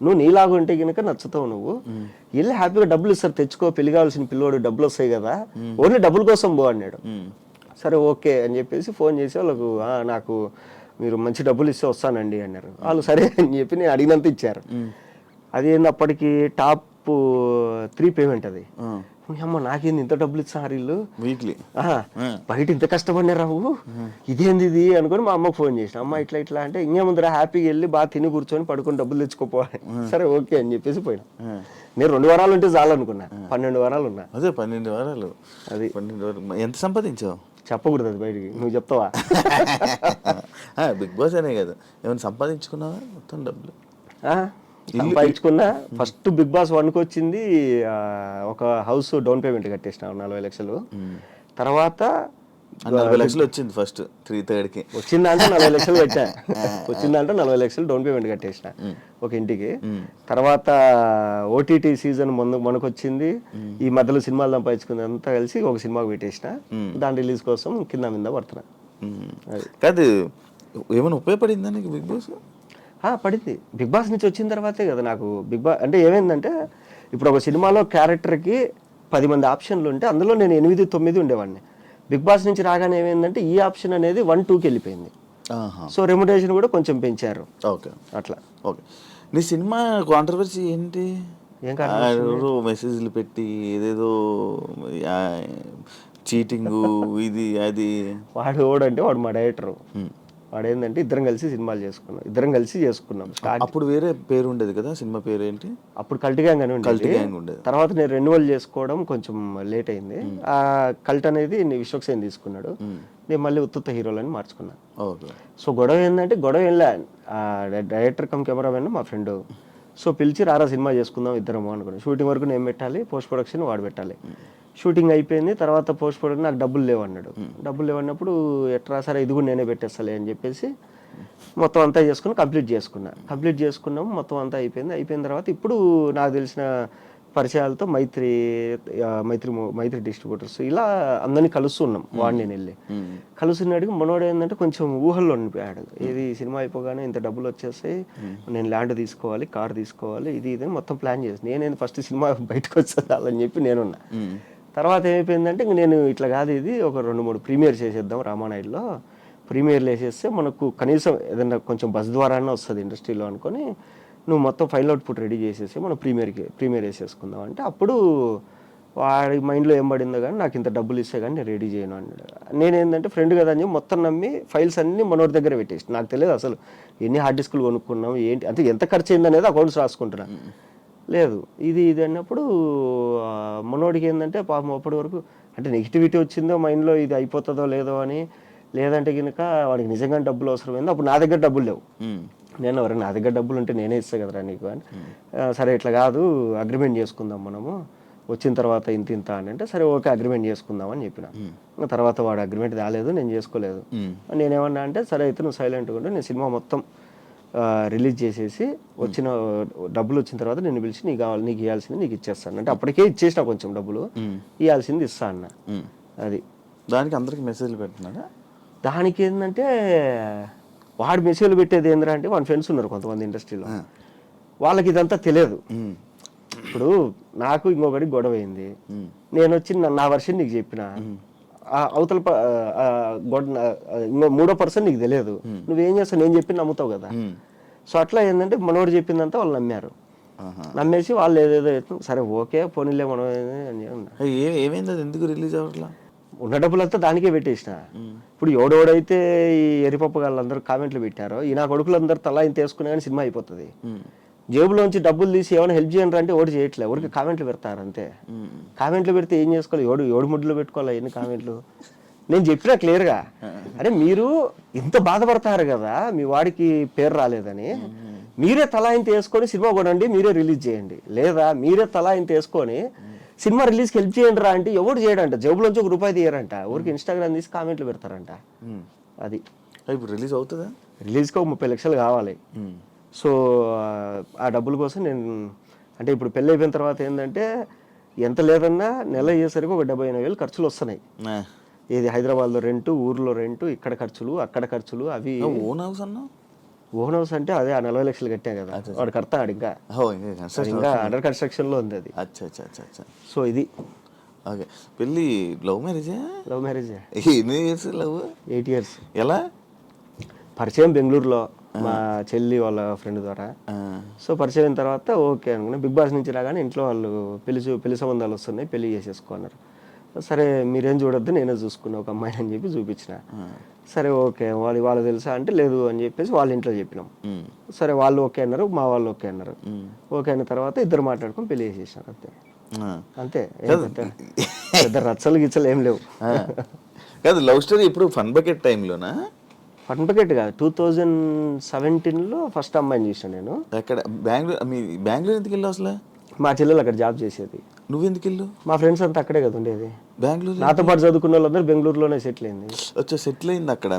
నువ్వు నీలాగుంటే కనుక నచ్చుతావు, నువ్వు వెళ్ళి హ్యాపీగా డబ్బులు ఇస్తారు తెచ్చుకో, పెళ్లి కావాల్సిన పిల్లోడు డబ్బులు వస్తాయి కదా, ఓన్లీ డబ్బుల కోసం పో అన్నాడు. సరే ఓకే అని చెప్పేసి ఫోన్ చేసి వాళ్ళకు, నాకు మీరు మంచి డబ్బులు ఇస్తే వస్తానండి అన్నారు. వాళ్ళు సరే అని చెప్పి నేను అడిగినంత ఇచ్చారు. అది అప్పటికి టాప్ 3 పేమెంట్ అది. అమ్మ నాకేంది ఇంత డబ్బులు ఇచ్చారు వీళ్ళు వీక్లీ, బయట ఇంత కష్టపడినారావు, ఇదేంది ఇది అనుకుని మా అమ్మకు ఫోన్ చేసిన, అమ్మ ఇట్లా అంటే ఇంకేముందిరా హ్యాపీగా వెళ్ళి బాగా తిని కూర్చొని పడుకొని డబ్బులు తెచ్చుకోపోవాలి. సరే ఓకే అని చెప్పేసి పోయినా. నేను 2 వారాలు ఉంటే చాలు అనుకున్నా, 12 వారాలు ఉన్నా. అదే 12 వారాలు. అది 12 వారాలు ఎంత సంపాదించావు? చెప్పకూడదు అది బయటికి, నువ్వు చెప్తావా? బిగ్ బాస్ అనే కదా, ఏమైనా సంపాదించుకున్నావా మొత్తం డబ్బులు? సంపాదించుకున్నా. ఫస్ట్ బిగ్ బాస్ 1కి వచ్చింది ఒక హౌస్ డౌన్ పేమెంట్ కట్టేసిన 40 లక్షలు. తర్వాత 40 లక్షలు వచ్చింది ఫస్ట్ 3/3కి. వచ్చిందంటే 40 లక్షలు పెట్టా, వచ్చిందంటే 40 లక్షలు డౌన్ పేమెంట్ కట్టేసిన ఒక ఇంటికి. తర్వాత ఓటీటీ సీజన్ మనకు వచ్చింది, ఈ మధ్యలో సినిమాలు సంపాదించుకుంది అంతా కలిసి ఒక సినిమాకి పెట్టేసిన, దాని రిలీజ్ కోసం కింద మీద పడుతున్నా. కాదు ఏమైనా ఉపయోగపడిందా నీకు బిగ్ బాస్? పడింది. బిగ్ బాస్ నుంచి వచ్చిన తర్వాతే కదా నాకు బిగ్ బాస్ అంటే ఏమైందంటే, ఇప్పుడు ఒక సినిమాలో క్యారెక్టర్కి 10 మంది ఆప్షన్లు ఉంటే అందులో నేను 8-9 ఉండేవాడిని. బిగ్ బాస్ నుంచి రాగానే ఏమైందంటే ఈ ఆప్షన్ అనేది 1-2కి వెళ్ళిపోయింది. సో రెమ్యునరేషన్ కూడా కొంచెం పెంచారు. ఓకే అట్లా. ఓకే. నీ సినిమా కాంట్రవర్సీ ఏంటి? ఏం కాదు, మెసేజ్లు పెట్టి ఏదేదో చీటింగ్ ఇది అది. వాడు మా డైరెక్టర్, వాడు ఏంటంటే ఇద్దరం కలిసి చేసుకున్నాం. అప్పుడు వేరే పేరు ఉండేది కదా సినిమా పేరు ఏంటి? అప్పుడు కల్ట్ గ్యాంగ్ అని ఉండేది. తర్వాత నేను రెన్యువల్ చేసుకోవడం కొంచెం లేట్ అయింది. ఆ కల్ట్ అనేది విశ్వక్సేన్ తీసుకున్నాడు, నేను మళ్ళీ ఉత్తుత్త హీరోలని మార్చుకున్నా. సో గొడవ ఏంటంటే, వెళ్ళా డైరెక్టర్ కమ్ కెమెరామెన్ మా ఫ్రెండ్, సో పిలిచి రారా సినిమా చేసుకుందాం ఇద్దరము అనుకున్నాను. షూటింగ్ వరకు నేను పెట్టాలి, పోస్ట్ ప్రొడక్షన్ వాడు పెట్టాలి. షూటింగ్ అయిపోయింది. తర్వాత పోస్ట్ ప్రొడక్షన్ నాకు డబ్బులు లేవన్నాడు. డబ్బులు లేవన్నప్పుడు ఎట్రా సరే ఇది కూడా నేనే పెట్టేస్తాలే అని చెప్పేసి మొత్తం అంతా చేసుకుని కంప్లీట్ చేసుకున్నాము. మొత్తం అంతా అయిపోయిన తర్వాత ఇప్పుడు నాకు తెలిసిన పరిచయాలతో మైత్రి డిస్ట్రిబ్యూటర్స్ ఇలా అందరినీ కలుస్తున్నాం. వాడిని నేను వెళ్ళి కలుస్తున్నాడికి మనోడు ఏంటంటే కొంచెం ఊహల్లో ఉండిపోయాడు. ఏది సినిమా అయిపోగానే ఇంత డబ్బులు వచ్చేసాయి, నేను ల్యాండ్ తీసుకోవాలి, కార్ తీసుకోవాలి, ఇది ఇది మొత్తం ప్లాన్ చేసి నేనేది ఫస్ట్ సినిమా బయటకు వచ్చేదాలని చెప్పి నేనున్నా. తర్వాత ఏమైపోయిందంటే ఇంక నేను ఇట్లా కాదు, ఇది ఒక 2-3 ప్రీమియర్ చేసేద్దాం రామానాయుడులో, ప్రీమియర్లు వేసేస్తే మనకు కనీసం ఏదైనా కొంచెం బస్ ద్వారానే వస్తుంది ఇండస్ట్రీలో అనుకొని నువ్వు మొత్తం ఫైల్ అవుట్పుట్ రెడీ చేసేసి మనం ప్రీమియర్ వేసేసుకుందాం అంటే అప్పుడు వాడి మైండ్లో ఏం పడిందో కానీ నాకు ఇంత డబ్బులు ఇస్తే కానీ నేను రెడీ చేయను అన్నాడు. నేనేంటంటే ఫ్రెండ్ కదా అని చెప్పి మొత్తం నమ్మి ఫైల్స్ అన్నీ మనోడి దగ్గర పెట్టేసి, నాకు తెలియదు అసలు ఎన్ని హార్డ్ డిస్కులు కొనుక్కున్నాం ఏంటి అంటే ఎంత ఖర్చు అయింది అనేది అకౌంట్స్ రాసుకుంటున్నా. లేదు ఇది అన్నప్పుడు మనోడికి ఏంటంటే పాపం అప్పటి వరకు అంటే నెగిటివిటీ వచ్చిందో మైండ్లో ఇది అయిపోతుందో లేదో అని, లేదంటే కనుక వాడికి నిజంగా డబ్బులు అవసరమైంది. అప్పుడు నా దగ్గర డబ్బులు లేవు. నేను ఎవరైనా నా దగ్గర డబ్బులు ఉంటే నేనే ఇస్తా కదరా నీకు అని, సరే ఇట్లా కాదు అగ్రిమెంట్ చేసుకుందాం మనము వచ్చిన తర్వాత ఇంత అని అంటే సరే ఓకే అగ్రిమెంట్ చేసుకుందాం అని చెప్పిన. తర్వాత వాడు అగ్రిమెంట్ రాలేదు, నేను చేసుకోలేదు. నేనేమన్నా అంటే సరే అయితే నువ్వు సైలెంట్గా ఉంటే నేను సినిమా మొత్తం రిలీజ్ చేసేసి వచ్చిన డబ్బులు వచ్చిన తర్వాత నేను పిలిచి నీకు ఇవ్వాల్సింది నీకు ఇచ్చేస్తాను అంటే అప్పటికే ఇచ్చేసిన కొంచెం డబ్బులు, ఇవ్వాల్సింది ఇస్తా అన్న. అది దానికి అందరికి మెసేజ్లు పెడుతున్నారా? దానికి ఏంటంటే వాడు మెసేజ్లు పెట్టేది ఏంద్రా అంటే వాడి ఫ్రెండ్స్ ఉన్నారు కొంతమంది ఇండస్ట్రీలో, వాళ్ళకి ఇదంతా తెలియదు. ఇప్పుడు నాకు ఇంకొకటి గొడవ అయింది, నేను వచ్చి నా వర్షన్ నీకు చెప్పిన, అవతల మూడో పర్సన్ నీకు తెలియదు, నువ్వేం చేస్తావు నేను చెప్పి నమ్ముతావు కదా. సో అట్లా ఏంటంటే మనోడు చెప్పిందంతా వాళ్ళు నమ్మారు. నమ్మేసి వాళ్ళు ఏదేదో సరే ఓకే పోనీలే మనం ఏమైంది, అది ఎందుకు రిలీజ్ అవ్వట్లా? ఉన్న డబ్బులంతా దానికే పెట్టేసిన. ఇప్పుడు ఎవడెవడైతే ఈ ఎరిపప్పు వాళ్ళందరూ కామెంట్లు పెట్టారో ఈ నా కొడుకులందరూ తలా ఇంత వేసుకునే కానీ సినిమా అయిపోతుంది. జేబులోంచి డబ్బులు తీసి ఏమైనా హెల్ప్ చేయండి అంటే ఓడి చేయట్లేదు, ఎవరికి కామెంట్లు పెడతారు అంతే. కామెంట్లు పెడితే ఏం చేసుకోవాలి, ఏడు ముడ్లు పెట్టుకోవాలి ఎన్ని కామెంట్లు. నేను చెప్పినా క్లియర్గా, అరే మీరు ఇంత బాధపడతారు కదా మీ వాడికి పేరు రాలేదని, మీరే తలా ఇంత వేసుకొని సినిమా కొనండి, మీరే రిలీజ్ చేయండి, లేదా మీరే తలా ఇంత వేసుకొని సినిమా రిలీజ్కి హెల్ప్ చేయండి రా అంటే ఎవరు చేయడంట, జేబులోంచి ₹1 తీయరంట, ఊరికి ఇన్స్టాగ్రామ్ తీసి కామెంట్లు పెడతారంట. అది ఇప్పుడు రిలీజ్ అవుతుందా? రిలీజ్కి ఒక 30 లక్షలు కావాలి. సో ఆ డబ్బుల కోసం నేను అంటే ఇప్పుడు పెళ్ళి అయిపోయిన తర్వాత ఏంటంటే ఎంత లేదన్నా నెల అయ్యేసరికి ఒక 70,000 ఖర్చులు వస్తున్నాయి. ఏది హైదరాబాద్లో రెంటు, ఊర్లో రెంటు, ఇక్కడ ఖర్చులు, అక్కడ ఖర్చులు, అవి. ఓన్ హౌస్ అన్నా? ఓన్ హౌస్ అంటే అదే ఆ 40 లక్షలు కట్టా కదా, వాడు కడతాడు ఇంకా అండర్ కన్స్ట్రక్షన్ లో ఉంది అది. సో ఇది ఓకే. పెళ్ళి లవ్ మ్యారేజే? Love marriage. ఎన్ని ఇయర్స్ లవ్? 8 years. ఎలా పరిచయం? బెంగళూరులో మా చెల్లి వాళ్ళ ఫ్రెండ్ ద్వారా. సో పరిచయం అయిన తర్వాత ఓకే అనుకున్నా. బిగ్ బాస్ నుంచి రాగానే ఇంట్లో వాళ్ళు పెళ్లి సంబంధాలు వస్తున్నాయి, పెళ్లి చేసేసుకున్నారు. సరే మీరేం చూడొద్దు నేనే చూసుకున్నా ఒక అమ్మాయిని అని చెప్పి చూపించిన. సరే ఓకే వాళ్ళు తెలుసా అంటే లేదు అని చెప్పేసి వాళ్ళ ఇంట్లో చెప్పినాం. సరే వాళ్ళు ఓకే అన్నారు, మా వాళ్ళు ఓకే అన్నారు. ఓకే అయిన తర్వాత ఇద్దరు మాట్లాడుకొని పెళ్లి చేసేసినారు అంతే. పెద్ద రచ్చలు గిచ్చలు ఏం లేవు. కాదు లవ్ స్టోరీ ఇప్పుడు ఫన్ బకెట్ టైంలోనా? ఫన్ బకెట్ కాదు, 2017లో ఫస్ట్ అమ్మాయిని చూసాను నేను. ఎక్కడ? బెంగళూరు ఎందుకు వెళ్ళావు అసలు? మా చెల్లెలు అక్కడ జాబ్ చేసేది. నువ్వెందుకు వెళ్ళు? మా ఫ్రెండ్స్ అంతా అక్కడే కదా ఉండేది. బెంగళూరు నాతో పాటు చదువుకున్న వాళ్ళందరూ బెంగళూరులోనే సెటిల్ అయింది. సెటిల్ అయింది అక్కడ.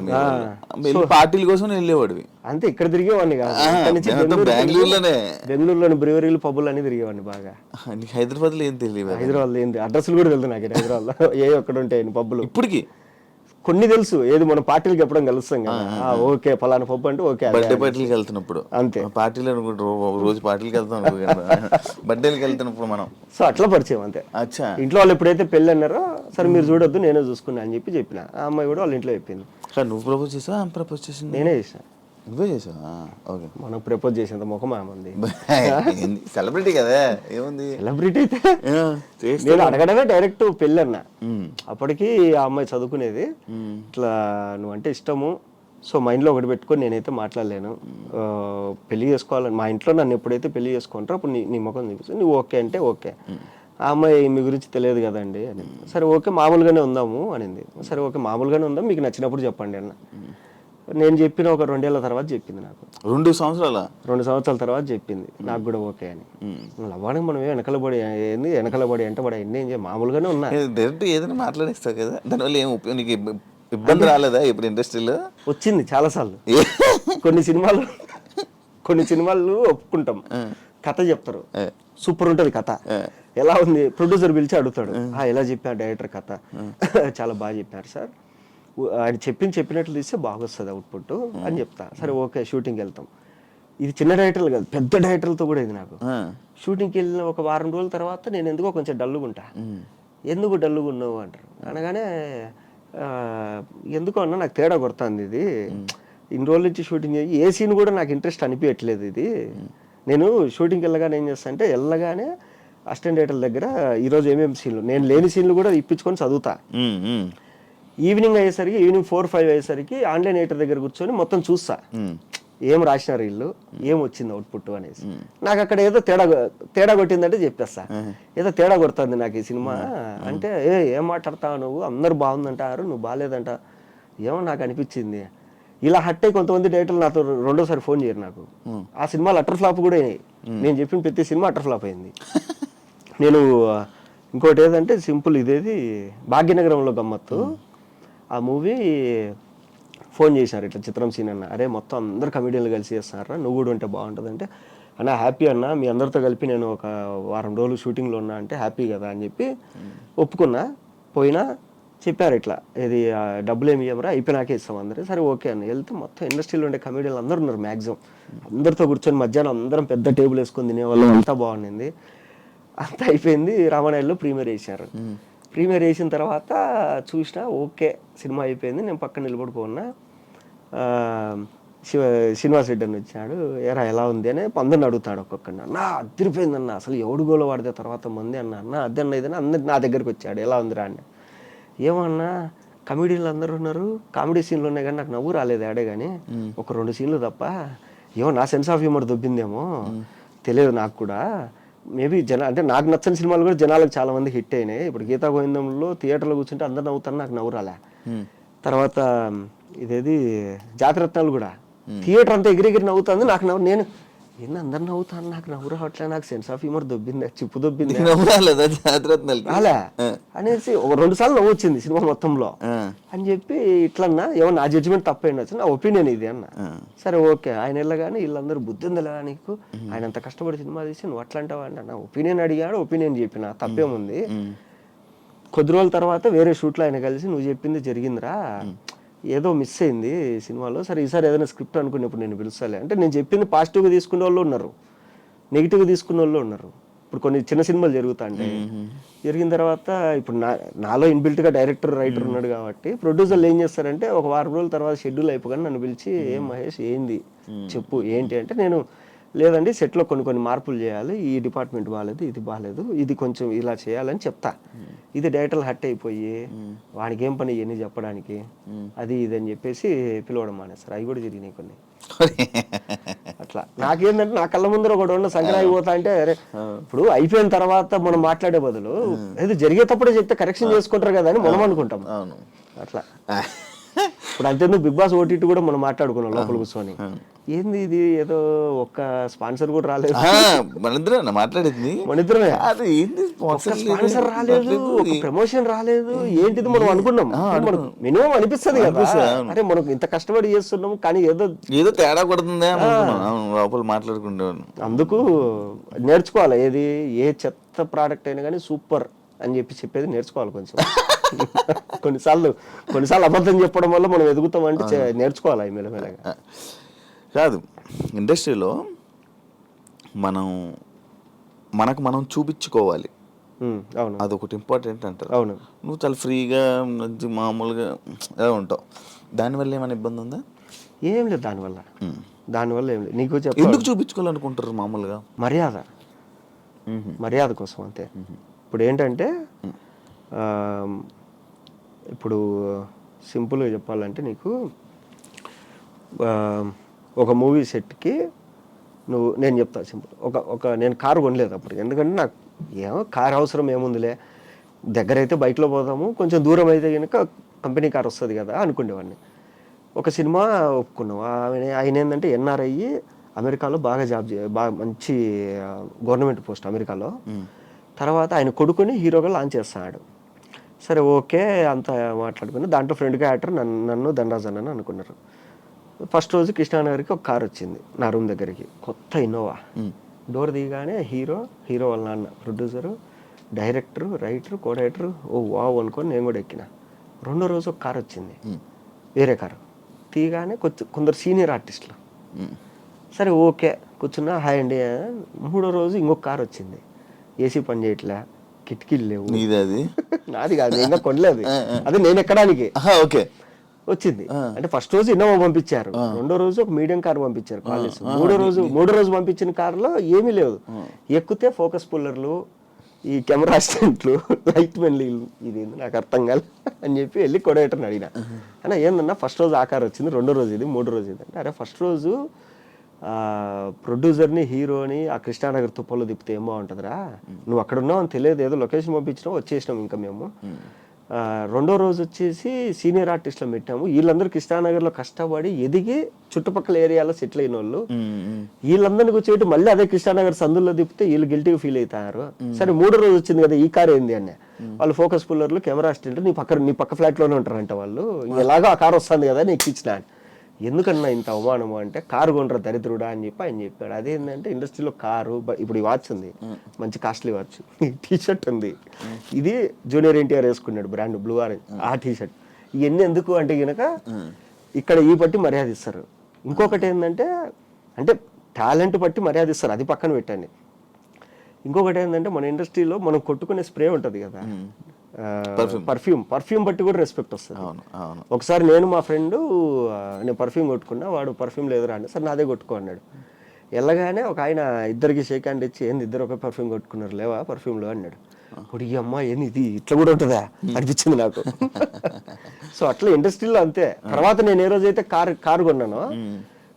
పార్టీల కోసం వెళ్ళేవాడివి అంతే. ఇక్కడ తిరిగేవాడిని కాదు, బెంగళూరులోని బ్రివరీలు పబ్బులు అని తిరిగేవాడిని బాగా. హైదరాబాద్ లో ఏం తెలియదు? హైదరాబాద్ ఏంది అడ్రస్లు కూడా తెలుసు నాకు. హైదరాబాద్ లో ఏ ఒక్కడ ఉంటాయి పబ్బులు ఇప్పటికి కొన్ని తెలుసు. ఏది మనం పార్టీలకు ఎప్పుడైనా కలుస్తాం కదా, ఓకే పలానా పప్పు అంటే ఓకే. బర్త్డే పార్టీలకు వెళ్తున్నప్పుడు అంతే, పార్టీలు రోజు పార్టీలకు వెళ్తాం, బర్త్డేలకు వెళ్తున్నప్పుడు మనం. సో అట్లా పరిచయం అంతే. అచ్చా. ఇంట్లో వాళ్ళు ఎప్పుడైతే పెళ్ళి అన్నారో సరే మీరు చూడొద్దు నేనే చూసుకున్నా అని చెప్పిన. ఆ అమ్మాయి కూడా వాళ్ళ ఇంట్లో చెప్పింది. నువ్వు ప్రపోజ్ చేసావా ప్రపోజ్ చేసింది? నేనే చేసిన. నువ్వే చేసావా? ఓకే. మనం ప్రపోజ్ చేసేంత ముఖం ఏమంది, సెలబ్రిటీ కదా, ఏముంది సెలబ్రిటీ అయితే. నేను అడగడమే డైరెక్ట్ పెళ్ళి అన్నా. అప్పటికి ఆ అమ్మాయి చదువుకునేది. ఇట్లా నువ్వంటే ఇష్టము, సో మైండ్లో ఒకటి పెట్టుకొని నేనైతే మాట్లాడలేను, పెళ్లి చేసుకోవాలని మా ఇంట్లో నన్ను ఎప్పుడైతే పెళ్లి చేసుకుంటారో అప్పుడు నీ ముఖం చూపిస్తే నువ్వు ఓకే అంటే ఓకే. ఆ అమ్మాయి మీ గురించి తెలియదు కదండి అని. సరే ఓకే మామూలుగానే ఉందాము అనింది. సరే ఓకే మామూలుగానే ఉందాం, మీకు నచ్చినప్పుడు చెప్పండి అన్న. నేను చెప్పిన ఒక 2 ఏళ్ల తర్వాత చెప్పింది నాకు. 2 సంవత్సరాల 2 సంవత్సరాల తర్వాత చెప్పింది నాకు కూడా ఓకే అని. లవ్వానికి మనం వెనకలబడి ఏంది, వెనకలబడి అంటే వాడు ఎన్ని ఏం మామూలుగానే ఉన్నా. డైరెక్ట్ ఏదైనా మాట్లాడేస్తావు కదా, దానివల్ల ఏం నీకు ఇబ్బంది రాలేదా ఇప్పుడు ఇండస్ట్రీలో? వచ్చింది చాలాసార్లు. కొన్ని సినిమాలు ఒప్పుకుంటాం, కథ చెప్తారు, సూపర్ ఉంటుంది కథ, ఎలా ఉంది ప్రొడ్యూసర్ పిలిచి అడుగుతాడు, ఎలా చెప్పారు డైరెక్టర్ కథ, చాలా బాగా చెప్పారు సార్, ఆయన చెప్పినట్లు తీస్తే బాగా వస్తుంది అవుట్పుట్ అని చెప్తా. సరే ఓకే షూటింగ్కి వెళ్తాం. ఇది చిన్న డైరెక్టర్లు కాదు, పెద్ద డైరెక్టర్లతో కూడా ఇది నాకు. షూటింగ్కి వెళ్ళిన ఒక వారం రోజుల తర్వాత నేను ఎందుకో కొంచెం డల్లుగా ఉంటా. ఎందుకు డల్లుగా ఉన్నావు అంటారు. అనగానే ఎందుకో అన్నా నాకు తేడా కొడుతుంది, ఇది ఇన్ని రోజుల నుంచి షూటింగ్ చేయి ఏ సీన్ కూడా నాకు ఇంట్రెస్ట్ అనిపించట్లేదు. ఇది నేను షూటింగ్కి వెళ్ళగానే ఏం చేస్తా అంటే వెళ్ళగానే అసిస్టెంట్ డైరెక్టర్ దగ్గర ఈరోజు ఏమేమి సీన్లు, నేను లేని సీన్లు కూడా ఇప్పించుకొని చదువుతా. ఈవినింగ్ 4-5 అయ్యేసరికి ఆన్లైన్ ఎడిటర్ దగ్గర కూర్చొని మొత్తం చూస్తా, ఏం రాసినారు వీళ్ళు, ఏం వచ్చింది అవుట్పుట్ అనేసి. నాకు అక్కడ ఏదో తేడా కొట్టిందంటే చెప్పేస్తా, ఏదో తేడా కొడుతుంది నాకు ఈ సినిమా అంటే, ఏం మాట్లాడతావు నువ్వు, అందరు బాగుందంటారు నువ్వు బాగాలేదంట, ఏమో నాకు అనిపించింది. ఇలా హట్ అయ్యి కొంతమంది డైరెక్టర్లు నాతో రెండోసారి ఫోన్ చేయరు నాకు. ఆ సినిమాలు అటర్ ఫ్లాప్ కూడా అయినాయి. నేను చెప్పిన ప్రతి సినిమా అటర్ ఫ్లాప్ అయింది. నేను ఇంకోటి ఏదంటే సింపుల్, ఇదేది భాగ్యనగరంలో గమ్మత్తు, ఆ మూవీ ఫోన్ చేశారు ఇట్లా చిత్రం సీన్ అన్న, అరే మొత్తం అందరు కమెడియన్లు కలిసి చేస్తున్నారా, నువ్వు కూడా ఉంటే బాగుంటుంది అంటే, అన్న హ్యాపీ అన్న, మీ అందరితో కలిపి నేను ఒక వారం రోజులు షూటింగ్లో ఉన్నా అంటే హ్యాపీ కదా అని చెప్పి ఒప్పుకున్నా. పోయినా చెప్పారు ఇట్లా, ఇది డబ్బులు ఏమి ఇవ్వరా, అయిపోయినాకే ఇస్తాం అందరూ. సరే ఓకే అన్న. వెళ్తే మొత్తం ఇండస్ట్రీలో ఉండే కమెడియన్లు అందరూ ఉన్నారు మ్యాక్సిమం. అందరితో కూర్చొని మధ్యాహ్నం అందరం పెద్ద టేబుల్ వేసుకొని తినేవాళ్ళం, అంతా బాగుండింది. అంతా అయిపోయింది. రామానాయుడులో ప్రీమియర్ వేసారు. ప్రీమియర్ వేసిన తర్వాత చూసినా ఓకే సినిమా అయిపోయింది. నేను పక్కన నిలబడుకున్నా. శ్రీనివాస్ రెడ్డి అని వచ్చాడు, ఎరా ఎలా ఉంది అని అందరిని అడుగుతాడు ఒక్కొక్కడిని. అన్న అదిరిపోయిందన్న, అసలు ఎవడు గోల వాడితే తర్వాత మంది అన్న అదే అన్న ఇదన్నా అందరి నా దగ్గరికి వచ్చాడు, ఎలా ఉందిరా అని. ఏమన్నా కమెడీలు అందరూ ఉన్నారు, కామెడీ సీన్లు ఉన్నాయి కానీ నాకు నవ్వు రాలేదు ఆడే కానీ, ఒక 2 సీన్లు తప్ప. ఏమో నా సెన్స్ ఆఫ్ హ్యూమర్ దొబ్బిందేమో తెలియదు నాకు కూడా. మేబీ అంటే నాకు నచ్చని సినిమాలు కూడా జనాలకు చాలా మంది హిట్ అయినాయి. ఇప్పుడు గీతా గోవిందంలో థియేటర్లో కూర్చుంటే అందరు నవ్వుతారు, నాకు నవ్వు రాలే. తర్వాత ఇదేది జాతిరత్నాలు కూడా థియేటర్ అంతా ఎగిరెగిరి నవ్వుతుంది, నాకు నేను ఏంది అందరు నవ్వుతాను, నాకు నవ్వు రావట్లే, నాకు సెన్స్ ఆఫ్ హ్యూమర్ దొబ్బింది, చిప్పు దొబ్బింది రాలే అనేసి ఒక 2 సార్లు నవ్వు వచ్చింది సినిమా మొత్తంలో అని చెప్పి. ఇట్లన్నా ఏమో నా జడ్జిమెంట్ తప్పైండొచ్చు, నా ఒపీనియన్ ఇది అన్న. సరే ఓకే. ఆయన వెళ్ళగానే వీళ్ళందరూ బుద్ధి ఉందిలా నీకు, ఆయన అంత కష్టపడి సినిమా తీసి నువ్వు అట్లా అంటావా అన్న. నా ఒపీనియన్ అడిగాడు, ఒపీనియన్ చెప్పిన, తప్పేముంది. కొద్ది రోజుల తర్వాత వేరే షూట్లో ఆయన కలిసి నువ్వు చెప్పింది జరిగిందిరా, ఏదో మిస్ అయింది సినిమాలో, సరే ఈసారి ఏదైనా స్క్రిప్ట్ అనుకున్నప్పుడు నేను పిలుస్తాలే అంటే. నేను చెప్పింది పాజిటివ్గా తీసుకునే వాళ్ళు ఉన్నారు, నెగిటివ్గా తీసుకునే వాళ్ళు ఉన్నారు. ఇప్పుడు కొన్ని చిన్న సినిమాలు జరుగుతాయి, జరిగిన తర్వాత ఇప్పుడు నాలో ఇన్బిల్ట్గా డైరెక్టర్ రైటర్ ఉన్నాడు కాబట్టి ప్రొడ్యూసర్లు ఏం చేస్తారంటే ఒక వారం రోజుల తర్వాత షెడ్యూల్ అయిపోగానే నన్ను పిలిచి, ఏం మహేష్ ఏంది చెప్పు ఏంటి అంటే, నేను లేదండి సెట్లో కొన్ని మార్పులు చేయాలి, ఈ డిపార్ట్మెంట్ బాగాలేదు, ఇది బాగాలేదు, ఇది కొంచెం ఇలా చేయాలని చెప్తా. ఇది డైరెక్టర్లు హట్ అయిపోయి వాడికి ఏం పని ఇవన్నీ చెప్పడానికి అది ఇది అని చెప్పేసి పిలవడం మానేస్తారు. అవి కూడా జరిగినాయి కొన్ని. అట్లా నాకేంటంటే నా కళ్ళ ముందర ఒకటి ఉన్న సంక్రాంతి పోతా అంటే, అరే ఇప్పుడు అయిపోయిన తర్వాత మనం మాట్లాడే బదులు ఏదో జరిగేటప్పుడే చెప్తే కరెక్షన్ చేసుకుంటారు కదా అని మనం అనుకుంటాం. అట్లా ఇప్పుడు అంతేందుకు బిగ్ బాస్ ఓటీటీ కూడా మనం మాట్లాడుకున్నాం లోపల కూర్చొని, ఏంది ఇది ఏదో ఒక్క స్పాన్సర్ కూడా రాలేదు, మనిద్దరం మాట్లాడేది మనిద్దరమే, స్పాన్సర్ రాలేదు, ఒక ప్రమోషన్ రాలేదు, ఏంటిది మనం అనుకున్నాం. మినిమం అనిపిస్తుంది కదా, అరే మనం ఇంత కష్టపడి చేస్తున్నాం కానీ ఏదో తేడా కొడుతుంది లోపల మాట్లాడుకుంటాను. అందుకు నేర్చుకోవాలి, ఏది ఏ చెత్త ప్రోడక్ట్ అయినా కానీ సూపర్ అని చెప్పేది నేర్చుకోవాలి కొంచెం. కొన్నిసార్లు అబద్ధం చెప్పడం వల్ల మనం ఎదుగుతామంటే నేర్చుకోవాలి మెల్లమెల్లగా. కాదు, ఇండస్ట్రీలో మనకు మనం చూపించుకోవాలి, అవును, అదొకటి ఇంపార్టెంట్ అంటారు. అవును, నువ్వు చాలా ఫ్రీగా మామూలుగా ఎలా ఉంటావు, దానివల్ల ఏమైనా ఇబ్బంది ఉందా? ఏం లేదు దానివల్ల ఏం లేదు. నీకు ఎందుకు చూపించుకోవాలనుకుంటారు? మామూలుగా మర్యాద కోసం అంతే. ఇప్పుడు ఏంటంటే ఇప్పుడు సింపుల్గా చెప్పాలంటే నీకు ఒక మూవీ సెట్కి నేను చెప్తా సింపుల్, నేను కారు కొనలేదు అప్పుడు, ఎందుకంటే నాకు ఏమో కారు అవసరం ఏముందిలే, దగ్గర అయితే బైక్లో పోదాము, కొంచెం దూరం అయితే కనుక కంపెనీ కార్ వస్తుంది కదా అనుకునేవాడిని. ఒక సినిమా ఒప్పుకున్నాం. ఆయన ఏంటంటే ఎన్ఆర్ఐ, అమెరికాలో బాగా బాగా మంచి గవర్నమెంట్ పోస్ట్ అమెరికాలో. తర్వాత ఆయన కొడుకుని హీరోగా లాంచ్ చేస్తాడు. సరే ఓకే అంత మాట్లాడుకుని దాంట్లో ఫ్రెండ్ క్యారెక్టర్ నన్ను ధనరాజ్ అని అనుకున్నారు. ఫస్ట్ రోజు కృష్ణానగర్కి ఒక కార్ వచ్చింది నా రూమ్ దగ్గరికి, కొత్త ఇన్నోవా. డోర్ దిగానే హీరో వాళ్ళ నాన్న, ప్రొడ్యూసరు, డైరెక్టరు, రైటరు, కో డైరెక్టరు, ఓ వావ్ అనుకొని నేను కూడా ఎక్కిన. రెండో రోజు ఒక కార్ వచ్చింది, వేరే కారు. తీగానే కొందరు సీనియర్ ఆర్టిస్టులు. సరే ఓకే కూర్చున్నా, హాయ్ అండి. మూడో రోజు ఇంకొక కార్ వచ్చింది, ఏసీ పని చేయట్లే, కిటికీలు లేవు. అది నాది కాదు, నేను కొనలేదు, అది నేను ఎక్కడానికి. ఓకే వచ్చింది. అంటే ఫస్ట్ రోజు ఇన్నోవా పంపించారు, రెండో రోజు ఒక మీడియం కార్ పంపించారు కాలేజ్. మూడో రోజు పంపించిన కారులో ఏమీ లేదు. ఎక్కితే ఫోకస్ పుల్లర్లు, ఈ కెమెరా అసిస్టెంట్లు, లైట్ మెన్లు, ఇది నాకు అర్థం కాదు అని చెప్పి వెళ్ళి కొడేటర్ని అడిగిన, అన్న ఏందన్నా ఫస్ట్ రోజు ఆ కార్ వచ్చింది, రెండో రోజు ఇది, మూడో రోజు ఇది అంటే, అరే ఫస్ట్ రోజు ప్రొడ్యూసర్ని, హీరోని ఆ కృష్ణానగర్ తుప్పల్లో తిప్పితే ఏం బాగుంటుందిరా, నువ్వు అక్కడ ఉన్నావు అని తెలియదు, ఏదో లొకేషన్ పంపించినావు, వచ్చేసినాం ఇంకా మేము. రెండో రోజు వచ్చేసి సీనియర్ ఆర్టిస్టులు పెట్టాము, వీళ్ళందరూ కృష్ణానగర్లో కష్టపడి ఎదిగి చుట్టుపక్కల ఏరియాలో సెటిల్ అయిన వాళ్ళు. వీళ్ళందరినీ కూర్చోబెట్టి మళ్ళీ అదే కృష్ణానగర్ సందుల్లో తిప్పితే వీళ్ళు గిల్టీగా ఫీల్ అవుతారు. సరే మూడో రోజు వచ్చింది కదా ఈ కార్ ఏంది అన్న, వాళ్ళు ఫోకస్ పుల్లర్లు, కెమెరా అసిస్టెంట్, నీ పక్క ఫ్లాట్లోనే ఉంటారంట వాళ్ళు, ఎలాగో ఆ కార్ వస్తుంది కదా నీకు ఇచ్చిన. ఎందుకన్నా ఇంత అవమానము అంటే, కారు కొనరా దరిద్రుడా అని చెప్పి ఆయన చెప్పాడు. అదేంటంటే ఇండస్ట్రీలో కారు, ఇప్పుడు ఈ వాచ్ ఉంది, మంచి కాస్ట్లీ వాచ్, టీషర్ట్ ఉంది, ఇది జూనియర్ ఎన్టీఆర్ వేసుకున్నాడు బ్రాండ్ బ్లూ ఆరెంజ్, ఆ టీషర్ట్. ఇవన్నీ ఎందుకు అంటే కనుక ఇక్కడ ఈ బట్టి మర్యాద ఇస్తారు. ఇంకొకటి ఏంటంటే, అంటే టాలెంట్ బట్టి మర్యాద ఇస్తారు, అది పక్కన పెట్టండి. ఇంకొకటి ఏంటంటే మన ఇండస్ట్రీలో మనం కొట్టుకునే స్ప్రే ఉంటుంది కదా, పర్ఫ్యూమ్ బట్టి కూడా రెస్పెక్ట్ వస్తుంది. ఒకసారి నేను మా ఫ్రెండ్, నేను పర్ఫ్యూమ్ కొట్టుకున్నా, వాడు పర్ఫ్యూమ్ లేదురా అంటే, సరే నాదే కొట్టుకో అన్నాడు. వెళ్ళగానే ఒక ఆయన ఇద్దరికి షేక్ హ్యాండ్ ఇచ్చి, ఏంది ఇద్దరు ఒక పర్ఫ్యూమ్ కొట్టుకున్నారు, లేవా పర్ఫ్యూమ్లో అన్నాడు. ఇప్పుడు ఈ అమ్మ ఏంది ఇది ఇట్లా కూడా ఉంటుందా అనిపించింది నాకు. సో అట్లా ఇండస్ట్రీలో అంతే. తర్వాత నేను ఏ రోజైతే కారు కొన్నానో,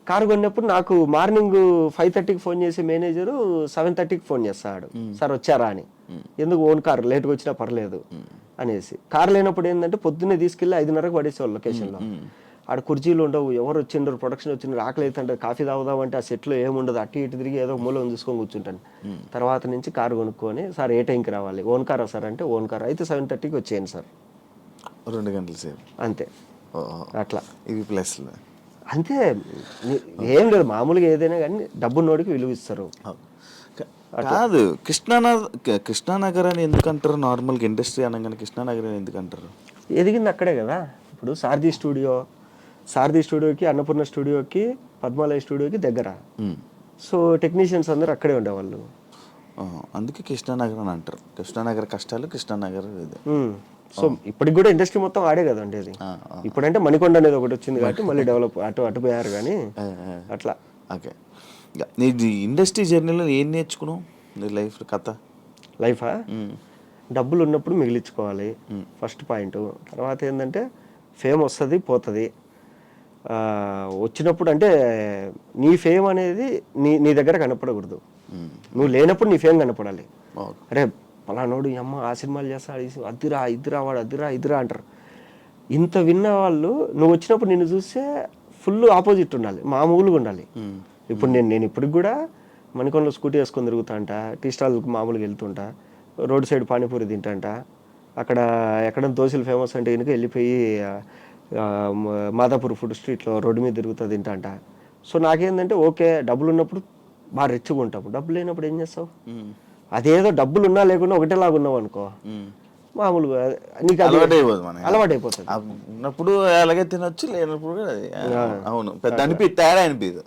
కారు కొన్నప్పుడు నాకు మార్నింగ్ 5:30కి ఫోన్ చేసి మేనేజరు 7:30కి ఫోన్ చేస్తాడు, సార్ వచ్చారా అని. ఎందుకు, ఓన్ కార్ లేట్గా వచ్చినా పర్లేదు అనేసి. కారు లేనప్పుడు ఏంటంటే పొద్దున్నే తీసుకెళ్ళి 5:30కి పడేసేవాళ్ళు లొకేషన్లో. ఆడ కుర్చీలు ఉండవు, ఎవరు వచ్చిండ్రు, ప్రొడక్షన్ వచ్చిండ్రు, ఆకలి అవుతుంటే కాఫీ తాగుదామంటే ఆ సెట్లో ఏముండదు, అటు ఇటు తిరిగి ఏదో మూలం చూసుకొని కూర్చుంటాను. తర్వాత నుంచి కారు కొనుక్కొని, సార్ ఏ టైంకి రావాలి, ఓన్ కారా సార్ అంటే, ఓన్ కార్ అయితే 7:30కి వచ్చేయండి సార్, 2 గంటల సేపు అంతే. అట్లా ఇవి ప్లస్ అంతే, ఏం లేదు. మామూలుగా ఏదైనా కానీ డబ్బున్నోడికి విలువ ఇస్తారు. కాదు, కృష్ణానగర్ అని ఎందుకంటారు? నార్మల్గా ఇండస్ట్రీ అనగానే కృష్ణానగర్ అని ఎందుకంటారు? ఎదిగింది అక్కడే కదా. ఇప్పుడు సారథి స్టూడియోకి, అన్నపూర్ణ స్టూడియోకి, పద్మాలయ స్టూడియోకి దగ్గర. సో టెక్నీషియన్స్ అందరూ అక్కడే ఉండేవాళ్ళు, అందుకే కృష్ణానగర్ అని అంటారు. కృష్ణానగర్ కష్టాలు, కృష్ణానగర్ ఇది. సో ఇప్పటికి కూడా ఇండస్ట్రీ మొత్తం ఆడే కదా ఉండేది. ఇప్పుడంటే మణికొండ అనేది ఒకటి వచ్చింది కాబట్టి మళ్ళీ డెవలప్ అటు పోయారు కానీ అట్లా. ఓకే, నీ ఇండస్ట్రీ జర్నీలో ఏం నేర్చుకున్నావు? నీ లైఫ్ లైఫా? డబ్బులు ఉన్నప్పుడు మిగిలించుకోవాలి ఫస్ట్ పాయింట్. తర్వాత ఏంటంటే ఫేమ్ వస్తుంది పోతుంది. వచ్చినప్పుడు అంటే నీ ఫేమ్ అనేది నీ దగ్గర కనపడకూడదు, నువ్వు లేనప్పుడు నీ ఫేమ్ కనపడాలి. అరే పలానోడు అమ్మ ఆ సినిమాలు చేస్తాడు, అద్దురా ఇద్దురా వాడు, అద్దురా ఇద్దురా అంటారు. ఇంత విన్న వాళ్ళు నువ్వు వచ్చినప్పుడు నిన్ను చూస్తే ఫుల్ ఆపోజిట్ ఉండాలి, మామూలుగా ఉండాలి. ఇప్పుడు నేను ఇప్పటికి కూడా మణికొండలో స్కూటీ వేసుకొని తిరుగుతా అంట, టీ స్టాల్కి మామూలుగా వెళ్తుంటా, రోడ్ సైడ్ పానీపూరి తింటాంట, అక్కడ ఎక్కడ దోశలు ఫేమస్ అంటే కనుక వెళ్ళిపోయి మాదాపూర్ ఫుడ్ స్ట్రీట్లో రోడ్డు మీద తిరుగుతా తింటాంట. సో నాకేంటంటే ఓకే, డబ్బులు ఉన్నప్పుడు బాగా రిచ్గా ఉంటాము, డబ్బులు లేనప్పుడు ఏం చేస్తావు? అదేదో డబ్బులు ఉన్నా లేకుండా ఒకటేలాగా ఉన్నావు అనుకో, మామూలుగా నీకు అలవాటు అయిపోతుంది. ఉన్నప్పుడు అలాగే తినొచ్చు, లేనప్పుడు అవును పెద్ద తేడా అనిపిదు.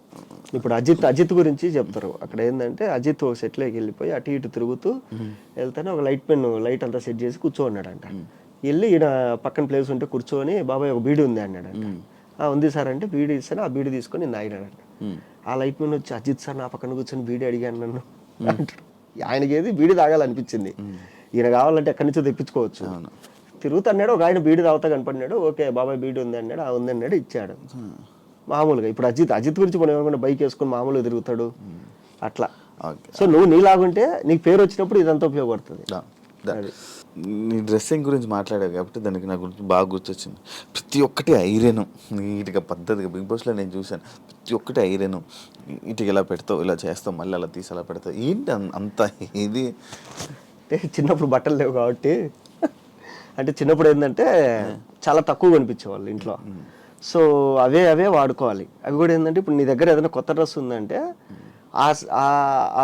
ఇప్పుడు అజిత్ గురించి చెప్తారు. అక్కడ ఏంటంటే అజిత్ ఒక సెట్లోకి వెళ్ళిపోయి అటు ఇటు తిరుగుతూ వెళ్తానే ఒక లైట్ అంతా సెట్ చేసి కూర్చోన్నాడంట. వెళ్ళి ఈయన పక్కన ప్లేస్ ఉంటే కూర్చొని, బాబాయ్ ఒక బీడి ఉంది అన్నాడంట. ఉంది సార్ అంటే బీడి ఇస్తాను, ఆ బీడి తీసుకొని నేను తాగినాడంట. ఆ లైట్ మెన్ వచ్చి, అజిత్ సార్ నా పక్కన కూర్చొని బీడి అడిగాను నన్ను అంటాడు. ఆయనకి ఏది బీడి తాగాలనిపించింది, ఈయన కావాలంటే ఎక్కడి నుంచో తెప్పించుకోవచ్చు. తిరుగుతున్నాడు, ఒక ఆయన బీడి తాగుతా కనపడినాడు, ఓకే బాబాయ్ బీడి ఉంది అన్నాడు, ఆ ఉంది అన్నాడు, ఇచ్చాడు. మామూలుగా ఇప్పుడు అజిత్ గురించి మనం ఏమన్నా బైక్ వేసుకొని మామూలుగా తిరుగుతాడు అట్లా. సో నువ్వు నీలాగుంటే నీకు పేరు వచ్చినప్పుడు ఇదంతా ఉపయోగపడుతుంది. నీ డ్రెస్సింగ్ గురించి మాట్లాడావు కాబట్టి దానికి నా గురించి బాగా గుర్తొచ్చింది. ప్రతి ఒక్కటి ఐరన్ నీట్గా పద్ధతిగా బిగ్ బాస్లో నేను చూశాను. ప్రతి ఒక్కటి ఐరన్ నీట్గా ఇలా పెడతావు, ఇలా చేస్తావు, మళ్ళీ అలా తీసి అలా పెడతావు. ఏంటి అంత ఇది? అంటే చిన్నప్పుడు బట్టలు లేవు కాబట్టి, అంటే చిన్నప్పుడు ఏంటంటే చాలా తక్కువ కనిపించేవాళ్ళు ఇంట్లో. సో అవే వాడుకోవాలి. అవి కూడా ఏంటంటే ఇప్పుడు నీ దగ్గర ఏదైనా కొత్త డ్రెస్ ఉందంటే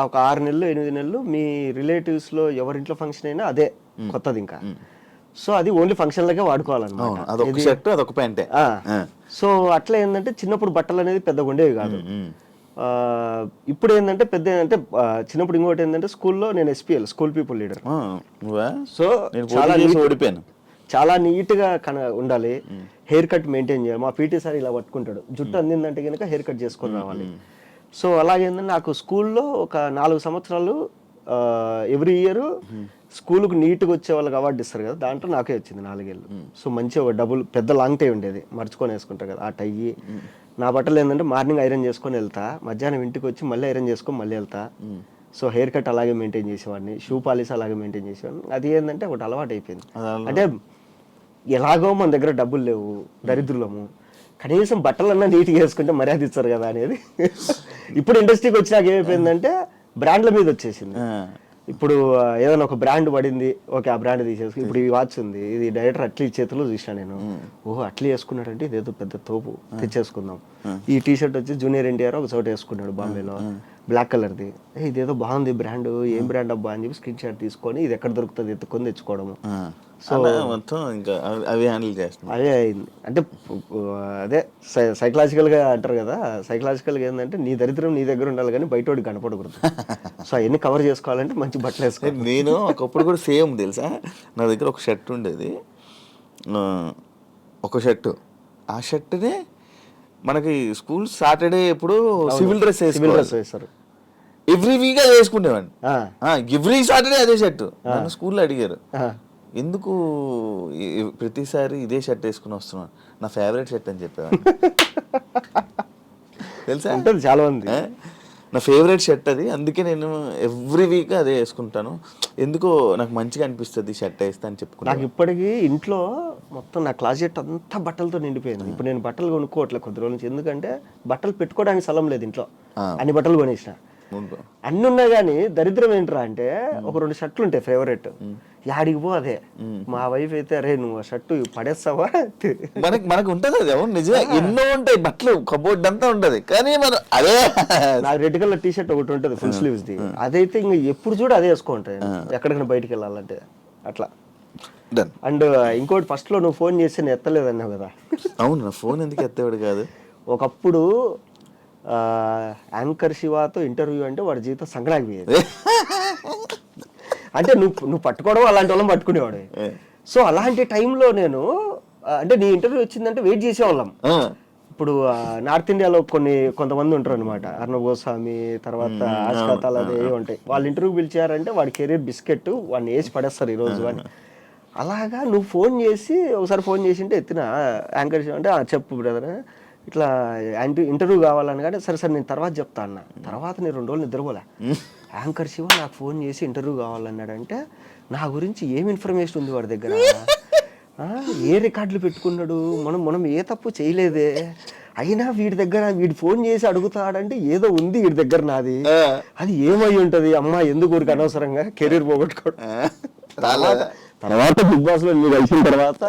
ఒక 6 నెలలు 8 నెలలు మీ రిలేటివ్స్లో ఎవరింట్లో ఫంక్షన్ అయినా అదే కొత్తది ఇంకా. సో అది ఓన్లీ ఫంక్షన్లకే వాడుకోవాలన్నమాట. అదొక షర్ట్ అదొక ప్యాంటే. సో అట్లా ఏంటంటే చిన్నప్పుడు బట్టలు అనేది పెద్దగా ఉండేవి కాదు. ఇప్పుడు ఏంటంటే పెద్ద అంటే చిన్నప్పుడు ఇంకోటి ఏంటంటే స్కూల్లో నేను SPL school people leader. So ఓడిపోయాను. చాలా నీట్గా ఉండాలి. హెయిర్ కట్ మెయింటైన్ చేయాలి. మా PT సార్ ఇలా పట్టుకుంటాడు, జుట్టు అందిందంటే కనుక హెయిర్ కట్ చేసుకొని రావాలి. సో అలాగేందంటే నాకు స్కూల్లో ఒక 4 సంవత్సరాలు ఎవ్రీ ఇయర్ స్కూల్కి నీట్గా వచ్చే వాళ్ళకి అవార్డు ఇస్తారు కదా, దాంట్లో నాకే వచ్చింది 4 ఏళ్ళు. సో మంచిగా ఒక డబుల్ పెద్ద లాంగ్ టై ఉండేది, మర్చుకొని వేసుకుంటారు కదా ఆ టై. నా బట్టలు ఏంటంటే మార్నింగ్ ఐరన్ చేసుకొని వెళ్తా, మధ్యాహ్నం ఇంటికి వచ్చి మళ్ళీ ఐరన్ చేసుకొని మళ్ళీ వెళ్తా. సో హెయిర్ కట్ అలాగే మెయింటైన్ చేసేవాడిని, షూ పాలిష్ అలాగే మెయింటైన్ చేసేవాడిని. అది ఏంటంటే ఒకటి అలవాటు అయిపోయింది. అంటే ఎలాగో మన దగ్గర డబ్బులు లేవు, దరిద్రులము, కనీసం బట్టలన్నా నీట్గా వేసుకుంటే మర్యాద ఇస్తారు కదా అనేది. ఇప్పుడు ఇండస్ట్రీకి వచ్చినాక ఏమైపోయిందంటే బ్రాండ్ల మీద వచ్చేసింది. ఇప్పుడు ఏదైనా ఒక బ్రాండ్ పడింది, ఓకే ఆ బ్రాండ్ తీసేసుకుని, ఇప్పుడు ఈ వాచ్ ఉంది, ఇది డైరెక్టర్ అట్లీ చేతిలో చూసినా నేను, ఓహో అట్లీ వేసుకున్నాడంటే ఇదేదో పెద్ద తోపు, తెచ్చేసుకుందాం. ఈ టీషర్ట్ వచ్చి జూనియర్ ఎన్టీఆర్ ఒక చోట వేసుకున్నాడు బాంబేలో, బ్లాక్ కలర్ది, ఇదేదో బాగుంది బ్రాండ్, ఏం బ్రాండ్ అబ్బా అని చెప్పి స్క్రీన్ షాట్ తీసుకొని ఇది ఎక్కడ దొరుకుతుంది ఎత్తుకొని తెచ్చుకోవడము. సో మొత్తం ఇంకా అవి హ్యాండిల్ చేస్తాం. అదే అయింది. అంటే అదే సైకలాజికల్గా అంటారు కదా, సైకలాజికల్గా ఏంటంటే నీ దరిద్రం నీ దగ్గర ఉండాలి కానీ బయటోడికి కనపడకూడదు. సో అవన్నీ కవర్ చేసుకోవాలంటే మంచి బట్టలు వేసుకోవాలి. నేను ఒకప్పుడు కూడా సేమ్ తెలుసా, నా దగ్గర ఒక షర్ట్ ఉండేది, ఒక షర్టు, ఆ షర్ట్నే మనకి స్కూల్ సాటర్డే ఎప్పుడు సివిల్ డ్రెస్ వేస్తారు, ఎవ్రీ వీక్ అది వేసుకునేవాడిని. ఎవ్రీ సాటర్డే అదే షర్టు. నన్ను స్కూల్లో అడిగారు ఎందుకు ప్రతిసారి ఇదే షర్ట్ వేసుకుని వస్తున్నాను, నా ఫేవరెట్ షర్ట్ అని చెప్పేవాడిని. తెలుసా, ఉంటుంది చాలా మంది, నా ఫేవరెట్ షర్ట్ అది, అందుకే నేను ఎవ్రీ వీక్ అదే వేసుకుంటాను, ఎందుకో నాకు మంచిగా అనిపిస్తుంది షర్ట్ వేస్తా అని చెప్పుకున్నాను. నాకు ఇప్పటికీ ఇంట్లో మొత్తం నా క్లాజెట్ అంతా బట్టలతో నిండిపోయింది. ఇప్పుడు నేను బట్టలు కొనుక్కోవట్లేదు కొద్ది రోజుల నుంచి, ఎందుకంటే బట్టలు పెట్టుకోవడానికి స్థలం లేదు ఇంట్లో, అన్ని బట్టలు కొనేసిన. అన్ని ఉన్నా కానీ దరిద్రం ఏంట్రా అంటే ఒక 2 షర్ట్లు ఉంటాయి ఫేవరెట్, యాడికి పో అదే. మా వైఫ్ అయితే అరే నువ్వు ఆ షర్టు పడేస్తావా, మనకు ఉంటుంది అది, అవును నిజమే, ఎన్నో ఉంటాయి బట్టలు, కబోర్డ్ అంతా ఉంటది, కానీ మనం అదే. నాకు రెడ్ కలర్ టీ షర్ట్ ఒకటి ఉంటుంది ఫుల్ స్లీవ్స్ ది, అదైతే ఇంకా ఎప్పుడు చూడ అదే వేసుకుంటాయి ఎక్కడికైనా బయటికి వెళ్ళాలంటే అట్లా. అండ్ ఇంకోటి ఫస్ట్ లో నువ్వు ఫోన్ చేసి నేను ఎత్తలేదన్నావు కదా. అవును, నా ఫోన్ ఎందుకు ఎత్తేవాడు కాదు. ఒకప్పుడు యాంకర్ శివతో ఇంటర్వ్యూ అంటే వాడి జీవితం సంక్రాంతి పోయేది. అంటే నువ్వు పట్టుకోవడం అలాంటి వాళ్ళని పట్టుకునేవాడు. సో అలాంటి టైంలో నేను అంటే నీ ఇంటర్వ్యూ వచ్చిందంటే వెయిట్ చేసేవాళ్ళం. ఇప్పుడు నార్త్ ఇండియాలో కొంతమంది ఉంటారు అనమాట, అర్ణబ్ గోస్వామి తర్వాత ఆస్కాతాలు అదే ఉంటాయి, వాళ్ళు ఇంటర్వ్యూ పిలిచారంటే వాడి కెరీర్ బిస్కెట్ వాడిని వేసి పడేస్తారు ఈరోజు అని. అలాగా నువ్వు ఫోన్ చేసి ఒకసారి ఫోన్ చేసి ఉంటే ఎత్తిన యాంకర్ శివ అంటే చెప్పు బ్రదర్ ఇట్లా ఇంటర్వ్యూ కావాలని, కానీ సరే నేను తర్వాత చెప్తా అన్న. తర్వాత నేను 2 రోజులు నిద్రపోలే. యాంకర్ శివ నాకు ఫోన్ చేసి ఇంటర్వ్యూ కావాలన్నాడంటే నా గురించి ఏం ఇన్ఫర్మేషన్ ఉంది వాడి దగ్గర, ఏ రికార్డులు పెట్టుకున్నాడు, మనం ఏ తప్పు చేయలేదే, అయినా వీడి ఫోన్ చేసి అడుగుతాడంటే ఏదో ఉంది వీడి దగ్గర నాది, అది ఏమై ఉంటది అమ్మా, ఎందుకు ఊరికి అనవసరంగా కెరీర్ పోగొట్టుకోవడం. తర్వాత బిగ్ బాస్ లో మీరు కలిసిన తర్వాత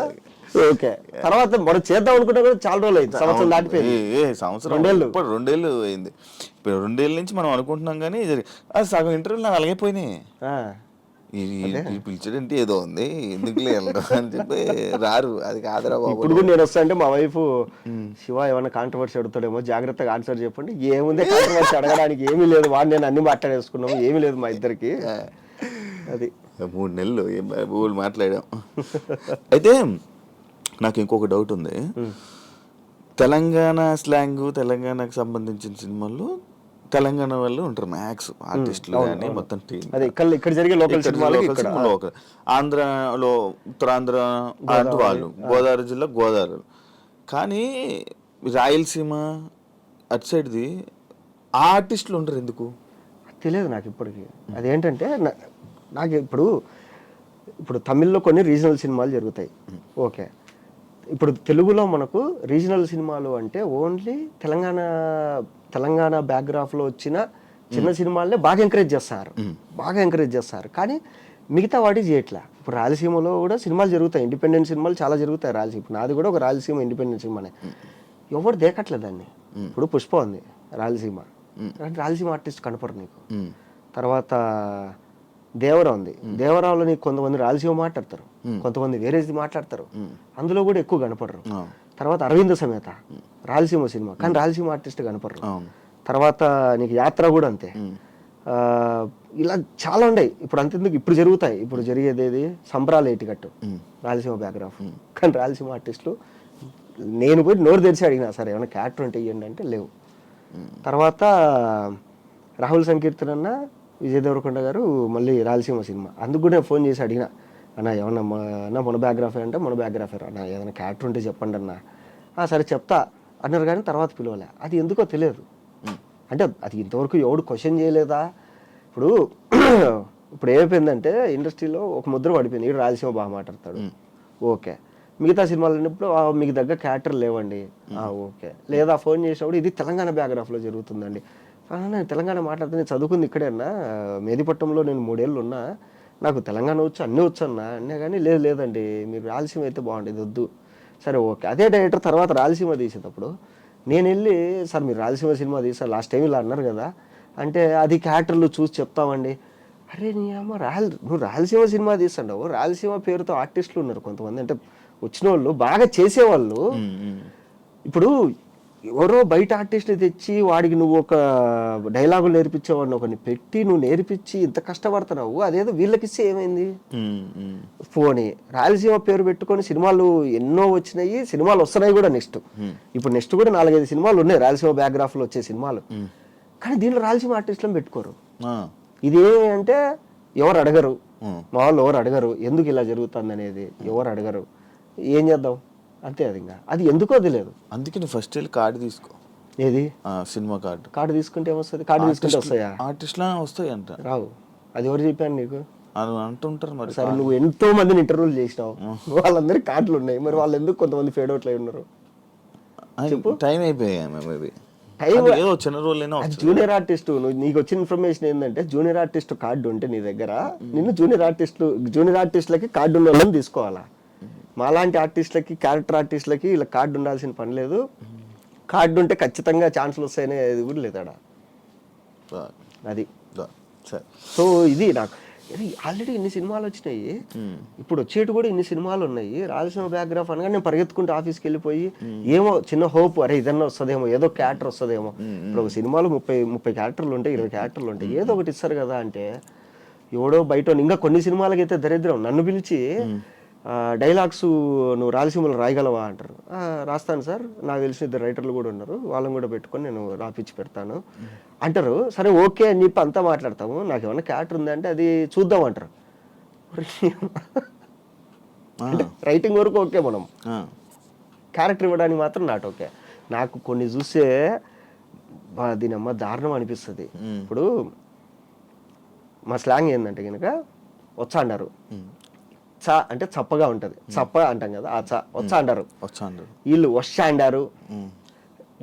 ఓకే, తర్వాత మనం చేద్దాం అనుకుంటే కూడా చాలా రోజులు అయింది, సంవత్సరం దాటిపోయింది. సంవత్సరం 2 ఏళ్ళు అయింది. ఇప్పుడు 2 ఏళ్ళ నుంచి మనం అనుకుంటున్నాం కానీ సగం ఇంటర్వ్యూలు నాకు అలాగే పోయినాయి. పిలిచాడంటే ఏదో ఉంది ఎందుకు లేదు అని చెప్పి రారు, అది కాదురా బాబు. ఇప్పుడు కూడా నేను వస్తా అంటే మా వైఫ్ శివ ఏమైనా కాంట్రవర్సీ అడుగుతాడేమో జాగ్రత్తగా ఆన్సర్ చెప్పండి. ఏముంది కాంట్రవర్సీ అడగడానికి, ఏమీ లేదు, వాడు నేను అన్ని మాట్లాడేసుకున్నాము, ఏమీ లేదు మా ఇద్దరికి. అది 3 నెలలు ఏం మాట్లాడాం. అయితే నాకు ఇంకొక డౌట్ ఉంది, తెలంగాణ స్లాంగ్, తెలంగాణకు సంబంధించిన సినిమాల్లో తెలంగాణ వాళ్ళు ఉంటారు మ్యాక్స్ ఆర్టిస్టులు కానీ మొత్తం టీం. ఇక్కడ జరిగే లోకల్ లోకల్, ఆంధ్రలో ఉత్తరాంధ్ర వాళ్ళు, గోదావరి జిల్లా గోదావరి, కానీ రాయలసీమ అటు సైడ్ది ఆ ఆర్టిస్టులు ఉంటారు ఎందుకు తెలియదు నాకు ఇప్పటికి. అదేంటంటే నాకు ఇప్పుడు ఇప్పుడు తమిళ్లో కొన్ని రీజనల్ సినిమాలు జరుగుతాయి, ఓకే. ఇప్పుడు తెలుగులో మనకు రీజనల్ సినిమాలు అంటే ఓన్లీ తెలంగాణ బ్యాక్గ్రాఫ్లో వచ్చిన చిన్న సినిమాలనే బాగా ఎంకరేజ్ చేస్తారు, కానీ మిగతా వాటి చేయట్లే. ఇప్పుడు రాయలసీమలో కూడా సినిమాలు జరుగుతాయి, ఇండిపెండెంట్ సినిమాలు చాలా జరుగుతాయి రాయలసీమ. నాది కూడా ఒక రాయలసీమ ఇండిపెండెంట్ సినిమానే, ఎవరు దేకట్లేదు దాన్ని. ఇప్పుడు పుష్ప ఉంది రాయలసీమ, రాయలసీమ ఆర్టిస్ట్ కనపడరు నీకు. తర్వాత దేవరా ఉంది, దేవరాలో నీకు కొంతమంది రాయలసీమ మాట్లాడతారు, కొంతమంది వేరేది మాట్లాడతారు, అందులో కూడా ఎక్కువ కనపడరు. తర్వాత అరవింద సమేత రాయలసీమ సినిమా, కానీ రాయలసీమ ఆర్టిస్ట్ కనపడరు. తర్వాత నీకు యాత్ర కూడా అంతే. ఇలా చాలా ఉన్నాయి. ఇప్పుడు అంతెందుకు ఇప్పుడు జరుగుతాయి, ఇప్పుడు జరిగేది ఏది సంబరాలు ఏటికట్టు రాయలసీమ బ్యాక్గ్రాఫ్, కానీ రాయలసీమ ఆర్టిస్టులు నేను పోయి నోరు తెరిచి అడిగినా సరే ఏమైనా క్యారెక్టర్ ఉంటే ఇవ్వండి అంటే లేవు. తర్వాత రాహుల్ సంకీర్తన్ అన్న, విజయ్ దేవరకొండ గారు మళ్ళీ రాయలసీమ సినిమా, అందుకు కూడా ఫోన్ చేసి అడిగిన, అన్న ఏమన్నా అన్న మన బ్యాక్గ్రాఫర్ అంటే మన బ్యాక్గ్రాఫర్ అన్న ఏదైనా క్యారెక్టర్ ఉంటే చెప్పండి అన్న. సరే చెప్తా అన్నారు, కానీ తర్వాత పిలవలే. అది ఎందుకో తెలియదు, అంటే అది ఇంతవరకు ఎవడు క్వశ్చన్ చేయలేదా. ఇప్పుడు ఏమైపోయిందంటే ఇండస్ట్రీలో ఒక ముద్ర పడిపోయింది, ఇక్కడ రాయలసీమ బాగా మాట్లాడతాడు, ఓకే. మిగతా సినిమాలు అన్నప్పుడు మీకు దగ్గర క్యారెక్టర్ లేవండి, ఓకే. లేదా ఫోన్ చేసినప్పుడు ఇది తెలంగాణ బ్యాక్గ్రాఫ్లో జరుగుతుందండి, నేను తెలంగాణ మాట్లాడుతుంది, చదువుకుంది ఇక్కడే అన్నా, మేదిపట్నంలో నేను 3 ఏళ్ళు ఉన్నా, నాకు తెలంగాణ వచ్చు అన్నీ వచ్చు అన్నా కానీ లేదండి మీరు రాయలసీమ అయితే బాగుండేది వద్దు. సరే ఓకే. అదే డైరెక్టర్ తర్వాత రాయలసీమ తీసేటప్పుడు నేను వెళ్ళి, సార్ మీరు రాయలసీమ సినిమా తీసారు లాస్ట్ టైం ఇలా అన్నారు కదా అంటే, అది క్యారెక్టర్లు చూసి చెప్తామండి. అరే నీ అమ్మ నువ్వు రాయలసీమ సినిమా తీస్తావు, రాయలసీమ పేరుతో ఆర్టిస్టులు ఉన్నారు కొంతమంది, అంటే వచ్చిన వాళ్ళు బాగా చేసేవాళ్ళు. ఇప్పుడు ఎవరో బయట ఆర్టిస్ట్ని తెచ్చి వాడికి నువ్వు ఒక డైలాగులు నేర్పించేవాడిని ఒకరిని పెట్టి నువ్వు నేర్పించి ఇంత కష్టపడుతున్నావు, అదేదో వీళ్ళకిస్తే ఏమైంది. పోనీ రాయలసీమ పేరు పెట్టుకొని సినిమాలు ఎన్నో వచ్చినాయి, సినిమాలు వస్తున్నాయి కూడా. ఇప్పుడు నెక్స్ట్ కూడా 4-5 సినిమాలు ఉన్నాయి రాయలసీమ బ్యాక్గ్రాఫ్లో వచ్చే సినిమాలు, కానీ దీనిలో రాయలసీమ ఆర్టిస్టులను పెట్టుకోరు. ఇదేమి అంటే ఎవరు అడగరు, మా వాళ్ళు ఎవరు అడగరు, ఎందుకు ఇలా జరుగుతుంది అనేది ఎవరు అడగరు, ఏం చేద్దాం అంతే. అది ఎందుకో తెలియదు. అందుకే నువ్వు ఫస్ట్ వెళ్ళి కార్డు తీసుకో, ఏది సినిమా కార్డు తీసుకుంటే ఏమొస్తుంది, కార్డు తీసుకుంటే వస్తాయా, ఆర్టిస్ట్లా వస్తాయి అంట. రావు. అది ఎవరు చెప్పాను నీకు, అని అంటుంటారు. మరి సరే నువ్వు ఎంతో మందిని ఇంటర్వ్యూలు చేసినావు, వాళ్ళందరికీ కార్డులు ఉన్నాయి, మరి వాళ్ళు ఎందుకు కొంతమంది ఫేడ్ అవుట్లు అయి ఉన్నారు చెప్పు. టైం అయిపోయాయి, చిన్న రోజు జూనియర్ ఆర్టిస్ట్. నీకు వచ్చిన ఇన్ఫర్మేషన్ ఏంటంటే జూనియర్ ఆర్టిస్ట్ కార్డు ఉంటే నీ దగ్గర, నిన్ను జూనియర్ ఆర్టిస్టులకి కార్డు ఉన్న వాళ్ళని తీసుకోవాలా. మాలాంటి ఆర్టిస్టులకి క్యారెక్టర్ ఆర్టిస్టులకి ఇలా కార్డు ఉండాల్సిన పని లేదు. కార్డు ఉంటే ఖచ్చితంగా ఛాన్సులు వస్తాయనేది కూడా లేదు అక్కడ. అది సో ఇది నాకు ఆల్రెడీ ఇన్ని సినిమాలు వచ్చినాయి, ఇప్పుడు వచ్చేటి కూడా ఇన్ని సినిమాలు ఉన్నాయి. రాయలసీమ బ్యాక్గ్రాఫ్ అనగా నేను పరిగెత్తుకుంటూ ఆఫీస్కి వెళ్ళిపోయి ఏమో చిన్న హోప్, అరే ఇదన్నా వస్తుందేమో, ఏదో క్యారెక్టర్ వస్తుందేమో. ఇప్పుడు ఒక సినిమాలో 30 క్యారెక్టర్లు ఉంటాయి, 20 క్యారెక్టర్లు ఉంటాయి, ఏదో ఒకటి ఇస్తారు కదా అంటే ఎవడో బయట. ఇంకా కొన్ని సినిమాలకి అయితే దరిద్రం, నన్ను పిలిచి డైలాగ్స్ నువ్వు రాయలసీమలో రాయగలవా అంటారు. రాస్తాను సార్, నాకు తెలిసిన 2 రైటర్లు కూడా ఉన్నారు, వాళ్ళని కూడా పెట్టుకొని నేను రాపిచ్చి పెడతాను అంటారు. సరే ఓకే అని చెప్పి అంతా మాట్లాడతాము, నాకు ఏమన్నా క్యారెక్టర్ ఉందంటే అది చూద్దాం అంటారు. అంటే రైటింగ్ వరకు ఓకే, మనం క్యారెక్టర్ ఇవ్వడానికి మాత్రం నాట్ ఓకే. నాకు కొన్ని చూస్తే దీనమ్మ దారుణం అనిపిస్తుంది. ఇప్పుడు మా స్లాంగ్ ఏంటంటే కనుక వచ్చా అన్నారు, చ అంటే చప్పగా ఉంటుంది, చప్ప అంటాం కదా, ఆ చ వచ్చా అంటారు, వీళ్ళు వస్తా అంటారు.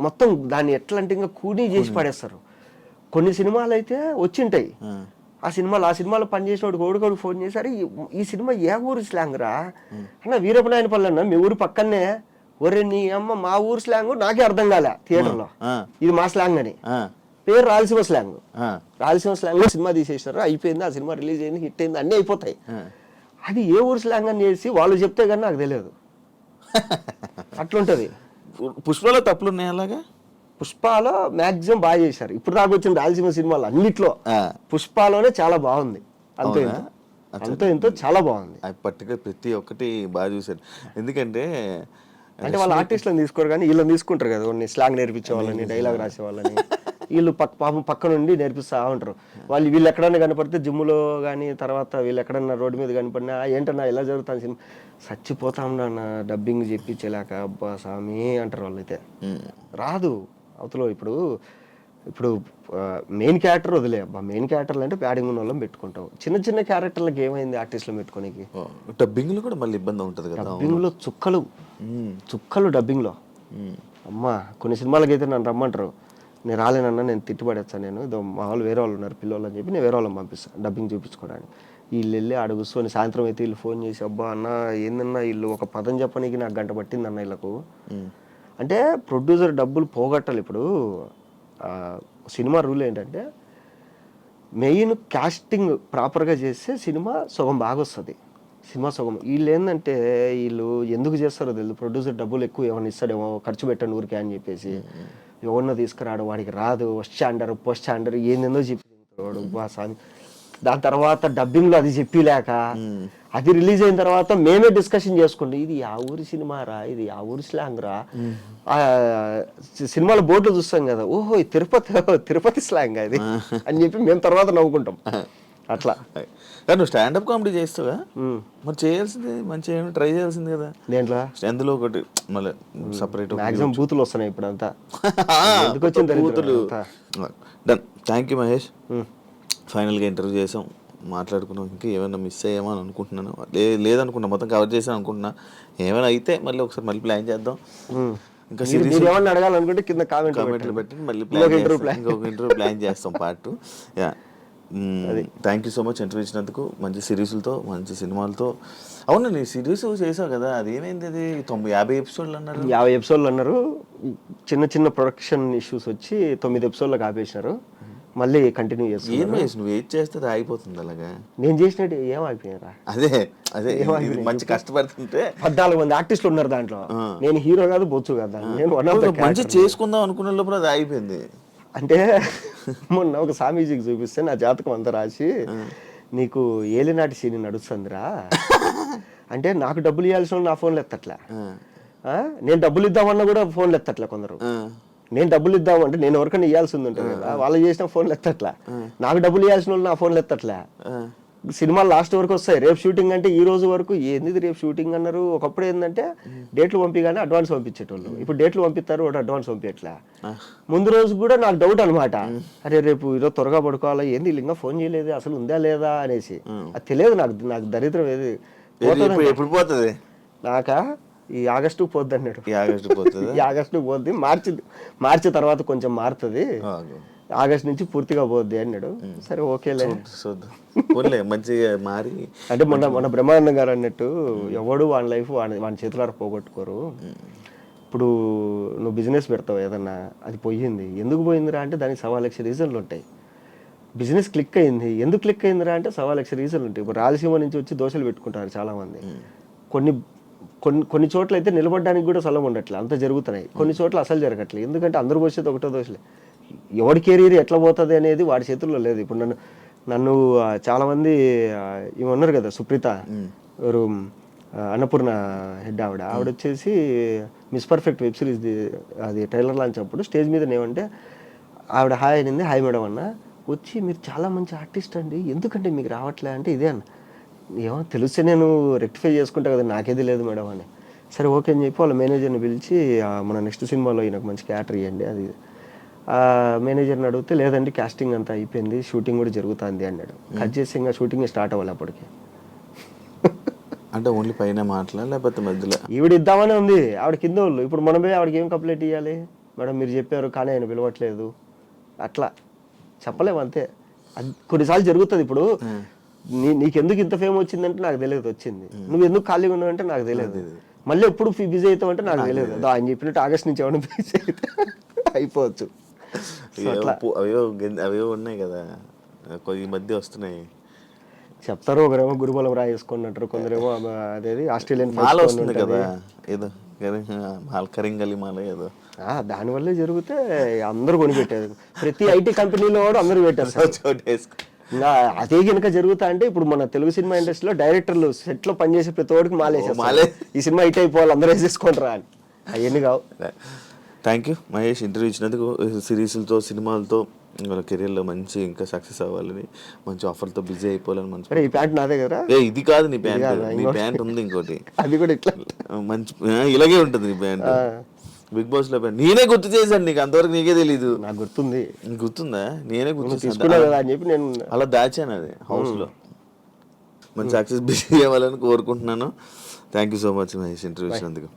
మొత్తం దాన్ని ఎట్లా అంటే ఇంకా కూనీ చేసి పడేస్తారు. కొన్ని సినిమాలు అయితే వచ్చింటాయి, ఆ సినిమాలో పనిచేసిన వాడికి ఫోన్ చేశారు, ఈ సినిమా ఏ ఊరు స్లాంగ్ రా అన్న, వీరపనాయనపల్లి అన్న మీ ఊరు పక్కనే. ఒరే నీ అమ్మ, మా ఊరు స్లాంగ్ నాకే అర్థం కాలే థియేటర్లో, ఇది మా స్లాంగ్ అని. పేరు రాయలసీమ స్లాంగ్, రాయలసీమ స్లాంగ్ లో సినిమా తీసేసారు, అయిపోయింది. ఆ సినిమా రిలీజ్ అయింది, హిట్ అయింది, అన్నీ అయిపోతాయి. అది ఏ ఊరు స్లాంగ్ అని చేసి వాళ్ళు చెప్తే కానీ నాకు తెలియదు. అట్లుంటది. పుష్పలో తప్పులు ఉన్నాయి అలాగా. పుష్పలో మాక్సిమం బాగా చేశారు ఇప్పుడు దాకా వచ్చిన రాయలసీమ సినిమాలు అన్నిట్లో. పుష్పలోనే చాలా బాగుంది, అంతో ఎంతో చాలా బాగుంది. పర్టికులర్ ప్రతి ఒక్కటి బాగా చూశారు. ఎందుకంటే అంటే వాళ్ళ ఆర్టిస్టులను తీసుకోరు కానీ వీళ్ళని తీసుకుంటారు కదా, కొన్ని స్లాంగ్ నేర్పించే వాళ్ళని, డైలాగ్ రాసే వాళ్ళని. వీళ్ళు పాపం పక్క నుండి నేర్పిస్తూ ఉంటారు. వీళ్ళు ఎక్కడన్నా కనపడితే జిమ్లో కానీ, తర్వాత వీళ్ళు ఎక్కడన్నా రోడ్డు మీద కనపడినా ఏంటన్నా ఇలా జరుగుతుంది సినిమా, చచ్చిపోతాం నాన్న డబ్బింగ్ చెప్పించలేక, అబ్బా స్వామి అంటారు వాళ్ళైతే. రాదు అవతల. ఇప్పుడు ఇప్పుడు మెయిన్ క్యారెక్టర్ వదిలే అబ్బా, మెయిన్ క్యారెక్టర్లు అంటే ప్యాడింగ్ ఉన్న వాళ్ళని పెట్టుకుంటావు. చిన్న చిన్న క్యారెక్టర్లకు ఏమైంది ఆర్టిస్టులు పెట్టుకోనికి? డబ్బింగ్లో కూడా మళ్ళీ ఇబ్బంది ఉంటుంది కదా. డబ్బింగ్లో చుక్కలు డబ్బింగ్లో. అమ్మా కొన్ని సినిమాలకి అయితే నన్ను రమ్మంటారు, నేను రాలేనన్నా, నేను తిట్టుబడేస్తాను, నేను ఇదో మా వాళ్ళు వేరే వాళ్ళు ఉన్నారు పిల్లలు అని చెప్పి నేను వేరే వాళ్ళని పంపిస్తాను డబ్బింగ్ చూపించుకోవడానికి. వీళ్ళు వెళ్ళి ఆడ కూర్చొని సాయంత్రం అయితే వీళ్ళు ఫోన్ చేసి, అబ్బా అన్న ఏందన్నా వీళ్ళు ఒక పదం చెప్పడానికి నాకు గంట పట్టింది అన్న వీళ్ళకు. అంటే ప్రొడ్యూసర్ డబ్బులు పోగొట్టాలి. ఇప్పుడు సినిమా రూల్ ఏంటంటే మెయిన్ కాస్టింగ్ ప్రాపర్గా చేస్తే సినిమా సగం బాగా వస్తుంది, సినిమా సగం. వీళ్ళు ఏంటంటే వీళ్ళు ఎందుకు చేస్తారో తెలియదు, ప్రొడ్యూసర్ డబ్బులు ఎక్కువ ఏమైనా ఇస్తాడేమో, ఖర్చు పెట్టండి ఊరికే అని చెప్పేసి ఎవరినో తీసుకురాడు, వాడికి రాదు, ఫస్ట్ స్టాండర్ పోస్ట్ స్టాండర్ ఏందేందో చెప్పి వాడు. దాని తర్వాత డబ్బింగ్లో అది చెప్పిలేక అది రిలీజ్ అయిన తర్వాత మేమే డిస్కషన్ చేసుకుంటాం, ఇది ఆ ఊరి సినిమా రా, ఇది ఆ ఊరి స్లాంగ్ రా. సినిమాల బోర్డులో చూస్తాం కదా, ఓహో తిరుపతి స్లాంగ్ అది అని చెప్పి మేము తర్వాత నవ్వుకుంటాం. అట్లా నువ్వు స్టాండప్ కామెడీ చేస్తావా? మరి చేయాల్సింది మంచిగా ట్రై చేయాల్సింది కదా. దేంట్లో అందులో ఒకటి మళ్ళీ సపరేట్ మాక్సిమం బూతులు వస్తున్నాయి ఇప్పుడు అంతా. ఎందుకు వచ్చింది బూతులు. డన్. Thank you Mahesh. ఫైనల్గా ఇంటర్వ్యూ చేసాం, మాట్లాడుకున్నాం. ఇంకా ఏమైనా మిస్ అయ్యామో అని అనుకుంటున్నాను. లేదనుకున్నా, మొత్తం కవర్ చేసాను అనుకుంటున్నా. ఏమైనా అయితే మళ్ళీ ఒకసారి మళ్ళీ ప్లాన్ చేద్దాం. ఇంకా సిరీస్ ఏమన్నా అడగాలనుకుంటే కింద కామెంట్లు పెట్టి మళ్ళీ ఇంకొక ఇంటర్వ్యూ ప్లాన్ చేస్తాం part. Yeah, thank you so much interview ఇచ్చినందుకు. మంచి సిరీస్లతో, మంచి సినిమాలతో. అవును, నీ సిరీస్ చేసావు కదా, అది ఏమైంది? అది 50 ఎపిసోడ్లు అన్నారు. 50 ఎపిసోడ్లు అన్నారు. చిన్న చిన్న ప్రొడక్షన్ ఇష్యూస్ వచ్చి 9 ఎపిసోడ్లకు ఆపేసినారు. మళ్ళీ కంటిన్యూ చేస్తున్నారు. నువ్వు వెయిట్ చేస్తే ఆగిపోతుంది అలాగా. నేను చేసినట్టు ఏం ఆగిపోయినారా? అదే మంచి కష్టపడుతుంటే 14 మంది ఆర్టిస్టులు ఉన్నారు దాంట్లో. నేను హీరో కాదు, బొచ్చు కదా, నేను మంచి చేసుకుందాం అనుకున్న లోపల అది ఆగిపోయింది. అంటే మొన్న ఒక స్వామీజీకి చూపిస్తే నా జాతకం అంతా రాసి, నీకు ఏలినాటి సీని నడుస్తుందిరా అంటే, నాకు డబ్బులు ఇవ్వాల్సిన నా ఫోన్లు ఎత్తట్లే, నేను డబ్బులు ఇద్దామన్నా కూడా ఫోన్లు ఎత్తట్లే కొందరు. నేను డబ్బులు ఇద్దామంటే నేను ఎవరికైనా ఇవ్వాల్సింది ఉంటుంది కదా, వాళ్ళు చేసిన ఫోన్లు ఎత్తట్లే. నాకు డబ్బులు ఇవ్వాల్సిన వాళ్ళు నా ఫోన్లు ఎత్తట్లే. సినిమాలు లాస్ట్ వరకు వస్తాయి, రేపు షూటింగ్ అంటే ఈ రోజు వరకు ఏంది రేపు షూటింగ్ అన్నారు. ఒకప్పుడు ఏంటంటే డేట్లు పంపిగానే అడ్వాన్స్ పంపించేటోళ్ళు, ఇప్పుడు డేట్లు పంపిస్తారు, ఒకటి అడ్వాన్స్ పంపించట్లే. ముందు రోజు కూడా నాకు డౌట్ అనమాట, అరే రేపు ఈరోజు త్వరగా పడుకోవాలా, ఏంది ఇంకా ఫోన్ చేయలేదు, అసలు ఉందా లేదా అనేసి. అది తెలియదు నాకు దరిద్రం ఏది ఎప్పుడు పోతుంది. నాకా ఈ ఆగస్టు పోద్ది అన్నాడు. ఈ ఆగస్టు పోద్ది, మార్చి తర్వాత కొంచెం మారుతుంది, ఆగస్ట్ నుంచి పూర్తిగా పోద్ది అన్నాడు. సరే ఓకేలే మంచిగా మారి. అంటే మొన్న బ్రహ్మానందం గారు అన్నట్టు, ఎవడు వాడి లైఫ్ వాడి చేతులారా పోగొట్టుకోరు. ఇప్పుడు నువ్వు బిజినెస్ పెడతావు ఏదన్నా, అది పోయింది, ఎందుకు పోయిందిరా అంటే దానికి 1,000,000 రీజన్లు ఉంటాయి. బిజినెస్ క్లిక్ అయింది, ఎందుకు క్లిక్ అయిందిరా అంటే 1,000,000 రీజన్లు ఉంటాయి. ఇప్పుడు రాయలసీమ నుంచి వచ్చి దోశలు పెట్టుకుంటారు చాలామంది. కొన్ని చోట్ల అయితే నిలబడడానికి కూడా స్థలం ఉండట్లే, అంత జరుగుతున్నాయి. కొన్ని చోట్ల అసలు జరగట్లేదు, ఎందుకంటే అందరూ పోసేది ఒకటో దోశలే. ఎవడి కెరీర్ ఎట్లా పోతుంది అనేది వాడి చేతుల్లో లేదు. ఇప్పుడు నన్ను చాలామంది ఇవి ఉన్నారు కదా, సుప్రీత ఎవరు, అన్నపూర్ణ హెడ్ ఆవిడ వచ్చేసి మిస్ పర్ఫెక్ట్ వెబ్ సిరీస్ అది ట్రైలర్ లాంచ్ అప్పుడు స్టేజ్ మీద ఏమంటే ఆవిడ హాయ్ అనింది, హాయ్ మేడం అన్న, వచ్చి మీరు చాలా మంచి ఆర్టిస్ట్ అండి, ఎందుకంటే మీకు రావట్లే అంటే ఇదే అన్న. ఏమో తెలిస్తే నేను రెక్టిఫై చేసుకుంటా కదా, నాకేది లేదు మేడం అని. సరే ఓకే అని చెప్పి వాళ్ళ మేనేజర్ని పిలిచి, మన నెక్స్ట్ సినిమాలో ఈయనకు మంచి క్యారెక్టర్ ఇవ్వండి అది. మేనేజర్ని అడిగితే లేదండి కాస్టింగ్ అంతా అయిపోయింది, షూటింగ్ కూడా జరుగుతుంది అన్నాడు. కట్ చేసి ఇంకా షూటింగ్ స్టార్ట్ అవ్వాలి అప్పటికి. అంటే ఓన్లీ పైన మాట్లాడాలి, లేకపోతే మధ్యలో ఈవిడ ఇద్దామనే ఉంది, ఆవిడ కింద వాళ్ళు. ఇప్పుడు మనమే ఆవిడకి ఏం కంప్లైంట్ ఇవ్వాలి, మేడం మీరు చెప్పారు కానీ ఆయన పిలవట్లేదు, అట్లా చెప్పలేము అంతే. అది కొన్నిసార్లు జరుగుతుంది. ఇప్పుడు నీకెందుకు ఇంత ఫేమ్ వచ్చిందంటే నాకు తెలియదు వచ్చింది, నువ్వు ఎందుకు ఖాళీగా ఉన్నావు అంటే నాకు తెలియదు, మళ్ళీ ఎప్పుడు బిజీ అవుతావు అంటే నాకు తెలియదు. ఆయన చెప్పినట్టు ఆగస్ట్ నుంచి ఏమైనా బిజీ అయితే అయిపోవచ్చు. అవే ఉన్నాయి కదా ఈ మధ్య వస్తున్నాయి, చెప్తారు. ఒకరేమో గురుబలం రాయేసుకున్నట్టు, కొందరేమో అదేది ఆస్ట్రేలియన్ మాల వస్తుంది కదా ఏదో కరింగలి మాల ఏదో, దానివల్లే జరిగితే అందరూ కొనిపెట్టారు. ప్రతి ఐటీ కంపెనీలో కూడా అందరూ పెట్టారు. ఇంకా అదే కనుక జరుగుతా అంటే ఇప్పుడు మన తెలుగు సినిమా ఇండస్ట్రీలో డైరెక్టర్లు సెట్లో పనిచేసే ప్రతి ఒక్కడికి మాలేసేస్తారు, ఈ సినిమా హిట్ అయిపోవాలి అందరూ వేసేసుకుంటారా అని. అవన్నీ కావు. థ్యాంక్ యూ మహేష్, ఇంటర్వ్యూ ఇచ్చినందుకు. సిరీస్లతో, సినిమాలతో వాళ్ళ కెరీర్లో మంచి ఇంకా సక్సెస్ అవ్వాలని, మంచి ఆఫర్తో బిజీ అయిపోవాలని మంచి. ఈ ప్యాంట్ నాదే కదా, ఇది కాదు నీ ప్యాంట్, నీ ప్యాంట్ ఉంది ఇంకోటి, అది కూడా ఇట్లా మంచి ఇలాగే ఉంటుంది నీ ప్యాంట్. బిగ్ బాస్ లో నేనే గుర్తు చేశాను నీకు, అంతవరకు నీకే తెలీదు. నాకు గుర్తుంది, నీకు గుర్తుందా? నేనే గుర్తు చేశాను, తీసుకున్నా కదా అని చెప్పి నేను అలా దాచాను అది హౌస్ లో. మంచి సక్సెస్ బిజీ అవ్వాలని కోరుకుంటున్నాను. Thank you so much Mahesh interview ఇచ్చినందుకు.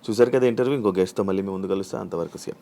చూసారు కదా ఇంటర్వ్యూ. ఇంకో గెస్ట్తో మళ్ళీ మీ ముందు కలుస్తా. అంతవరకు సీఎం.